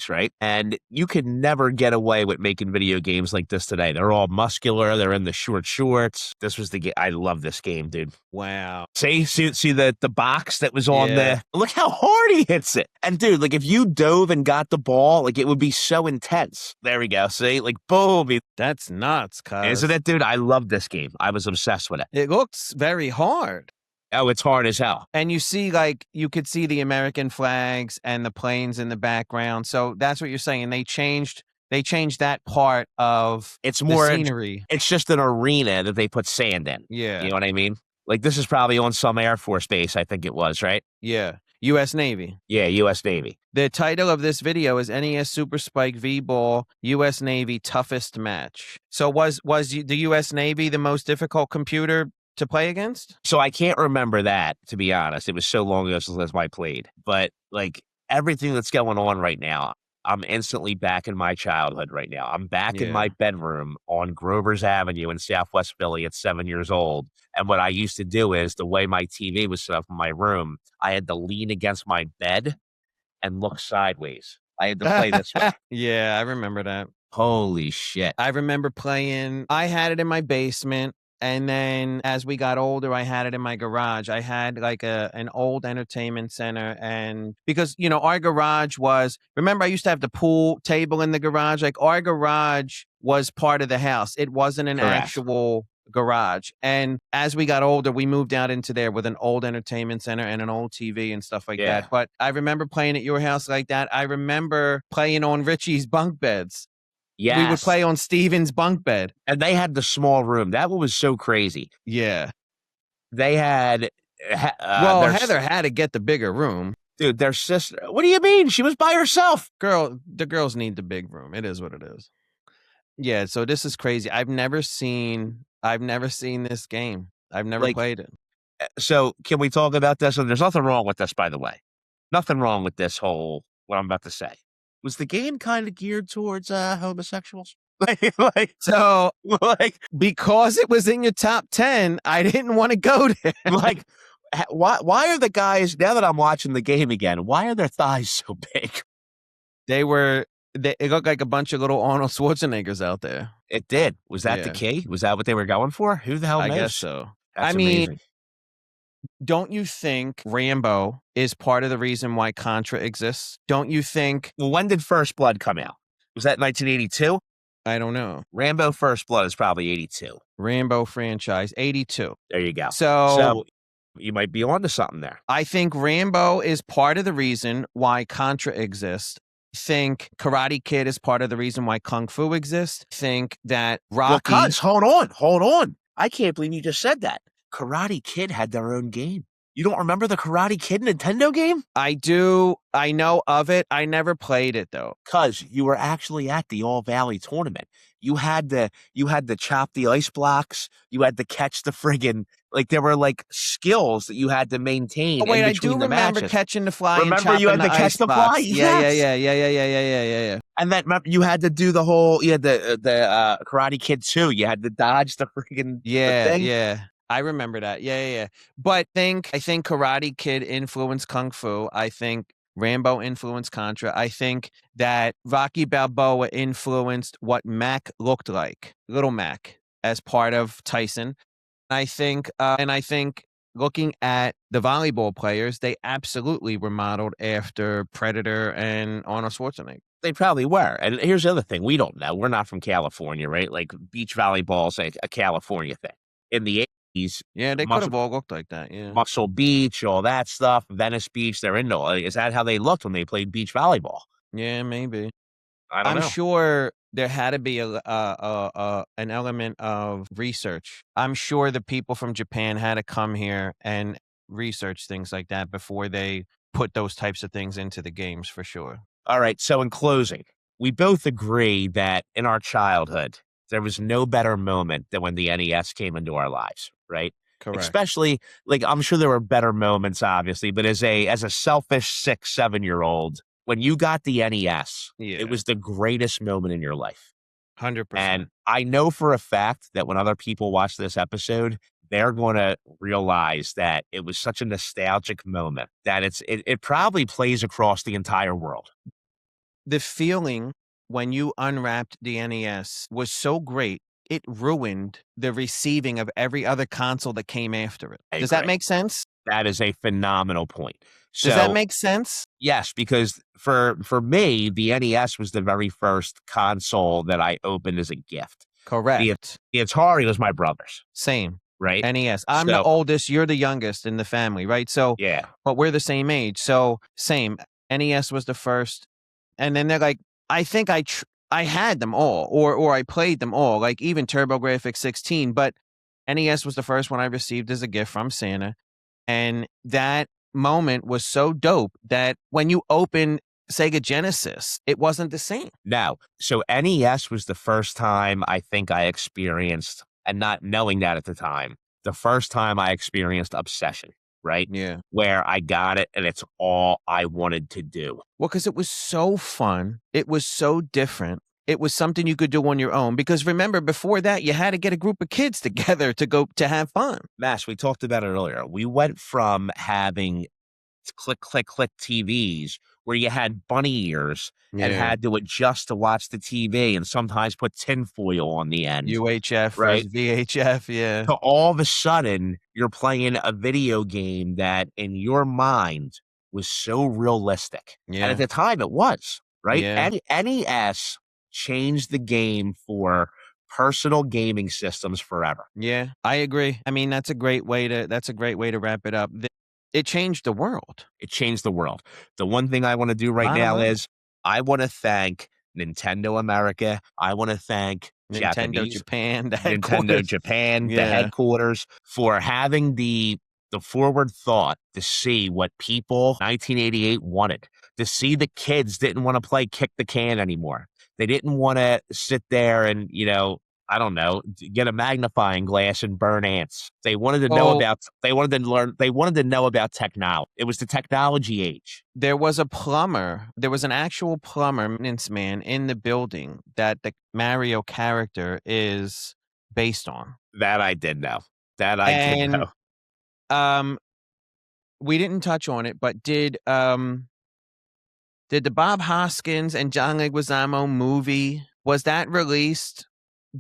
Speaker 1: right, and you can never get away with making video games like this today. They're all muscular. They're in the short shorts. This was the game. I love this game, dude.
Speaker 2: Wow.
Speaker 1: See the box that was on
Speaker 2: Yeah.
Speaker 1: there. Look how hard he hits it. And dude, like if you dove and got the ball, like it would be so intense. There we go. See, like boom.
Speaker 2: That's nuts, cuz.
Speaker 1: Isn't it, dude? I love this game. I was obsessed with it.
Speaker 2: It looks very hard.
Speaker 1: Oh, it's hard as hell.
Speaker 2: And you see, like, you could see the American flags and the planes in the background. So that's what you're saying. They changed that part of
Speaker 1: It's
Speaker 2: the
Speaker 1: more
Speaker 2: scenery.
Speaker 1: It's just an arena that they put sand in.
Speaker 2: Yeah.
Speaker 1: You know what I mean? Like this is probably on some Air Force base, I think it was, right?
Speaker 2: Yeah. U.S. Navy.
Speaker 1: Yeah, U.S. Navy.
Speaker 2: The title of this video is NES Super Spike V-Ball U.S. Navy Toughest Match. So was the U.S. Navy the most difficult computer to play against?
Speaker 1: So I can't remember that, to be honest. It was so long ago since I played. But like everything that's going on right now, I'm instantly back in my childhood right now. I'm back in my bedroom on Grover's Avenue in Southwest Philly at 7 years old. And what I used to do is the way my TV was set up in my room, I had to lean against my bed and look sideways. I had to play this way.
Speaker 2: Yeah, I remember that.
Speaker 1: Holy shit.
Speaker 2: I remember playing, I had it in my basement. And then as we got older, I had it in my garage. I had like an old entertainment center. And because, you know, our garage was, remember, I used to have the pool table in the garage. Like our garage was part of the house. It wasn't an actual garage. And as we got older, we moved out into there with an old entertainment center and an old TV and stuff like that. But I remember playing at your house like that. I remember playing on Richie's bunk beds.
Speaker 1: Yes.
Speaker 2: We would play on Steven's bunk bed.
Speaker 1: And they had the small room. That one was so crazy.
Speaker 2: Yeah.
Speaker 1: They had...
Speaker 2: Heather had to get the bigger room.
Speaker 1: Dude, their sister... What do you mean? She was by herself.
Speaker 2: The girls need the big room. It is what it is. Yeah, so this is crazy. I've never seen this game. I've never played it.
Speaker 1: So can we talk about this? And there's nothing wrong with this, by the way. Nothing wrong with this whole... What I'm about to say. Was the game kind of geared towards homosexuals?
Speaker 2: So, because it was in your top 10, I didn't want to go there.
Speaker 1: Like, why are the guys, now that I'm watching the game again, why are their thighs so big?
Speaker 2: It looked like a bunch of little Arnold Schwarzeneggers out there.
Speaker 1: It did. Was that the key? Was that what they were going for? Who the hell knows?
Speaker 2: I guess so.
Speaker 1: That's amazing.
Speaker 2: Don't you think Rambo is part of the reason why Contra exists? Don't you think...
Speaker 1: Well, when did First Blood come out? Was that 1982?
Speaker 2: I don't know.
Speaker 1: Rambo First Blood is probably 82.
Speaker 2: Rambo franchise, 82.
Speaker 1: There you go.
Speaker 2: So
Speaker 1: you might be onto something there.
Speaker 2: I think Rambo is part of the reason why Contra exists. think Karate Kid is part of the reason why Kung Fu exists. I think that
Speaker 1: Well,
Speaker 2: Rocky.
Speaker 1: cuz, hold on. I can't believe you just said that. Karate Kid had their own game. You don't remember the Karate Kid Nintendo game?
Speaker 2: I do. I know of it. I never played it though.
Speaker 1: Cuz you were actually at the All Valley tournament. You had to chop the ice blocks. You had to catch the friggin' like there were like skills that you had to maintain
Speaker 2: Oh wait,
Speaker 1: in
Speaker 2: I do
Speaker 1: between the
Speaker 2: remember
Speaker 1: matches.
Speaker 2: catching the fly and
Speaker 1: Remember you
Speaker 2: chopping
Speaker 1: had
Speaker 2: the
Speaker 1: to catch
Speaker 2: ice
Speaker 1: the fly?
Speaker 2: blocks. Yeah.
Speaker 1: Yes.
Speaker 2: Yeah.
Speaker 1: And then remember, you had to do the whole you had the Karate Kid 2. You had to dodge the friggin' the thing.
Speaker 2: Yeah. I remember that. Yeah. But I think Karate Kid influenced Kung Fu. I think Rambo influenced Contra. I think that Rocky Balboa influenced what Mac looked like, Little Mac, as part of Tyson. I think looking at the volleyball players, they absolutely were modeled after Predator and Arnold Schwarzenegger.
Speaker 1: They probably were. And here's the other thing. We don't know. We're not from California, right? Like beach volleyball's a California thing. In the 80s,
Speaker 2: Yeah, they could have all looked like that. Yeah.
Speaker 1: Muscle Beach, all that stuff, Venice Beach, they're into it. Is that how they looked when they played beach volleyball?
Speaker 2: Yeah, maybe.
Speaker 1: I don't
Speaker 2: I'm
Speaker 1: know.
Speaker 2: sure there had to be an element of research. I'm sure the people from Japan had to come here and research things like that before they put those types of things into the games, for sure.
Speaker 1: All right. So in closing, we both agree that in our childhood, there was no better moment than when the NES came into our lives, right?
Speaker 2: Correct.
Speaker 1: Especially like I'm sure there were better moments, obviously, but as a selfish 6, 7-year-old, when you got the NES,
Speaker 2: Yeah.
Speaker 1: it was the greatest moment in your life.
Speaker 2: 100%.
Speaker 1: And I know for a fact that when other people watch this episode, they're going to realize that it was such a nostalgic moment that it probably plays across the entire world.
Speaker 2: The feeling when you unwrapped the NES was so great, it ruined the receiving of every other console that came after it.
Speaker 1: I
Speaker 2: Does that
Speaker 1: agree.
Speaker 2: make sense?
Speaker 1: That is a phenomenal point.
Speaker 2: Does that
Speaker 1: So,
Speaker 2: make sense?
Speaker 1: yes, because for me, the NES was the very first console that I opened as a gift.
Speaker 2: Correct.
Speaker 1: The Atari was my brother's,
Speaker 2: Same.
Speaker 1: right?
Speaker 2: NES. I'm the
Speaker 1: So,
Speaker 2: oldest, you're the youngest in the family, right? So,
Speaker 1: yeah.
Speaker 2: but we're the same age. So, same. NES was the first. And then they're like, I think I had them all or I played them all, like even TurboGrafx 16, but NES was the first one I received as a gift from Santa. And that moment was so dope that when you open Sega Genesis, it wasn't the same.
Speaker 1: No. So NES was the first time I think I experienced, and not knowing that at the time, the first time I experienced obsession, right?
Speaker 2: Yeah.
Speaker 1: Where I got it and it's all I wanted to do.
Speaker 2: Well, because it was so fun. It was so different. It was something you could do on your own. Because remember, before that, you had to get a group of kids together to go to have fun.
Speaker 1: Mass, we talked about it earlier. We went from having click, click, click TVs where you had bunny ears and had to adjust to watch the TV and sometimes put tinfoil on the end.
Speaker 2: UHF
Speaker 1: right?
Speaker 2: versus VHF, yeah.
Speaker 1: So all of a sudden, you're playing a video game that in your mind was so realistic. And
Speaker 2: Yeah.
Speaker 1: at the time, it was, right?
Speaker 2: Yeah.
Speaker 1: NES changed the game for personal gaming systems forever.
Speaker 2: Yeah, I agree. I mean, that's a great way to wrap it up. It changed the world.
Speaker 1: It changed the world. The one thing I want to do right
Speaker 2: Bottom
Speaker 1: now
Speaker 2: line.
Speaker 1: is I want to thank Nintendo America. I want to thank
Speaker 2: Nintendo
Speaker 1: Japanese,
Speaker 2: Japan, the
Speaker 1: Nintendo
Speaker 2: headquarters.
Speaker 1: Japan, the
Speaker 2: Yeah.
Speaker 1: headquarters, for having the forward thought to see what people 1988 wanted, to see the kids didn't want to play kick the can anymore. They didn't want to sit there and, I don't know, get a magnifying glass and burn ants. They wanted to know they wanted to know about technology. It was the technology age.
Speaker 2: There was an actual plumber, maintenance man in the building that the Mario character is based on.
Speaker 1: That I did know. That I did know.
Speaker 2: We didn't touch on it, but did the Bob Hoskins and John Leguizamo movie, was that released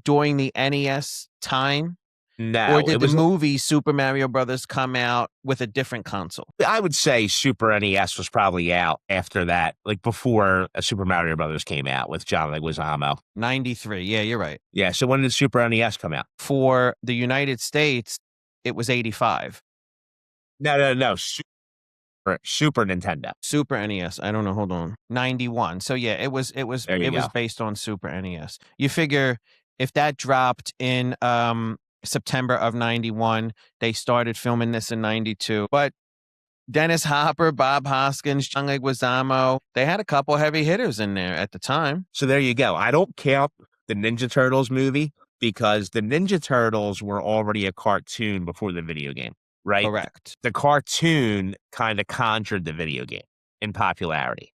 Speaker 2: during the NES time?
Speaker 1: No,
Speaker 2: Or did the movie Super Mario Brothers come out with a different console?
Speaker 1: I would say Super NES was probably out after that, like before Super Mario Brothers came out with John Leguizamo.
Speaker 2: 93. Yeah, you're right.
Speaker 1: Yeah, so when did Super NES come out?
Speaker 2: For the United States, it was 85.
Speaker 1: No. Super Nintendo.
Speaker 2: Super NES. I don't know. Hold on. 91. So yeah, it was
Speaker 1: There you go.
Speaker 2: based on Super NES. You figure if that dropped in September of 91, they started filming this in 92. But Dennis Hopper, Bob Hoskins, John Leguizamo, they had a couple heavy hitters in there at the time.
Speaker 1: So there you go. I don't count the Ninja Turtles movie because the Ninja Turtles were already a cartoon before the video game, right?
Speaker 2: Correct.
Speaker 1: The cartoon kind of conjured the video game in popularity.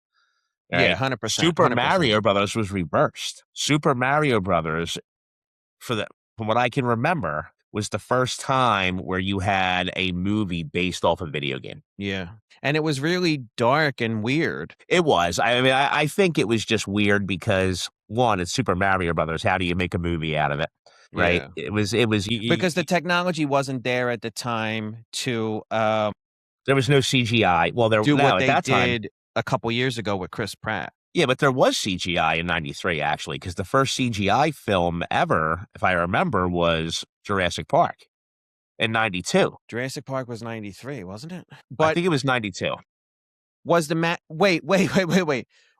Speaker 2: Yeah,
Speaker 1: Right?
Speaker 2: 100%.
Speaker 1: Super
Speaker 2: 100%.
Speaker 1: Mario Brothers was reversed. Super Mario Brothers, from what I can remember, was the first time where you had a movie based off a video game.
Speaker 2: Yeah. And it was really dark and weird.
Speaker 1: It was. I mean, I think it was just weird because, one, it's Super Mario Brothers. How do you make a movie out of it? Right?
Speaker 2: Yeah.
Speaker 1: It was
Speaker 2: Because the technology wasn't there at the time to
Speaker 1: there was no CGI. Well,
Speaker 2: do what
Speaker 1: at
Speaker 2: they
Speaker 1: that time,
Speaker 2: did a couple years ago with Chris Pratt.
Speaker 1: yeah, but there was CGI in 93, actually, because the first CGI film ever, if I remember, was Jurassic Park in 92.
Speaker 2: Jurassic Park was 93, wasn't it?
Speaker 1: I
Speaker 2: But
Speaker 1: think it was 92.
Speaker 2: was the wait.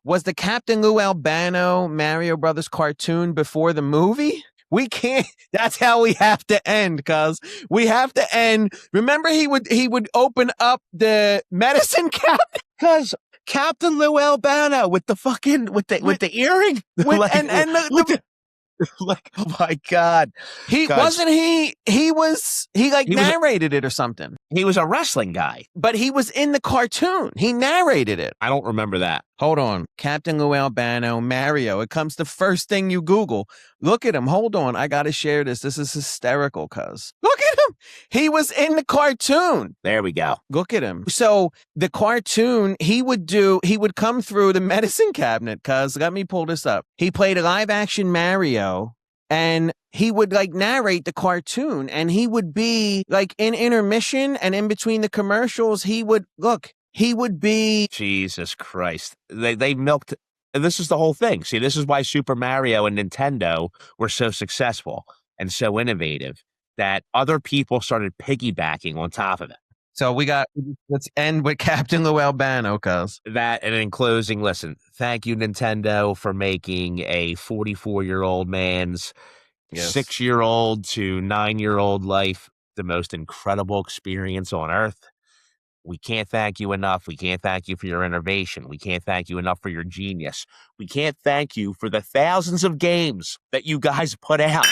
Speaker 2: Was the Captain Lou Albano Mario Brothers cartoon before the movie? We can't. That's how we have to end, cuz we have to end. Remember, he would open up the medicine cabinet.
Speaker 1: Because Captain Lou Albano with the fucking with the earring,
Speaker 2: Like,
Speaker 1: like, oh my god,
Speaker 2: he narrated it or something.
Speaker 1: He was a wrestling guy,
Speaker 2: But he was in the cartoon. He narrated it.
Speaker 1: I don't remember that.
Speaker 2: Hold on. Captain Lou Albano, Mario. It comes the first thing you Google. Look at him. Hold on. I got to share this. This is hysterical, cuz. Look at him. He was in the cartoon.
Speaker 1: There we go.
Speaker 2: Look at him. So the cartoon, he would come through the medicine cabinet, cuz. Let me pull this up. He played a live action Mario. And he would narrate the cartoon, and he would be in intermission and in between the commercials. He would be.
Speaker 1: Jesus Christ. They milked. And this is the whole thing. See, this is why Super Mario and Nintendo were so successful and so innovative that other people started piggybacking on top of it.
Speaker 2: So let's end with Captain Lou Albano, cuz.
Speaker 1: That, and in closing, listen, thank you, Nintendo, for making a 44-year-old man's 6-year-old to 9-year-old life the most incredible experience on Earth. We can't thank you enough. We can't thank you for your innovation. We can't thank you enough for your genius. We can't thank you for the thousands of games that you guys put out.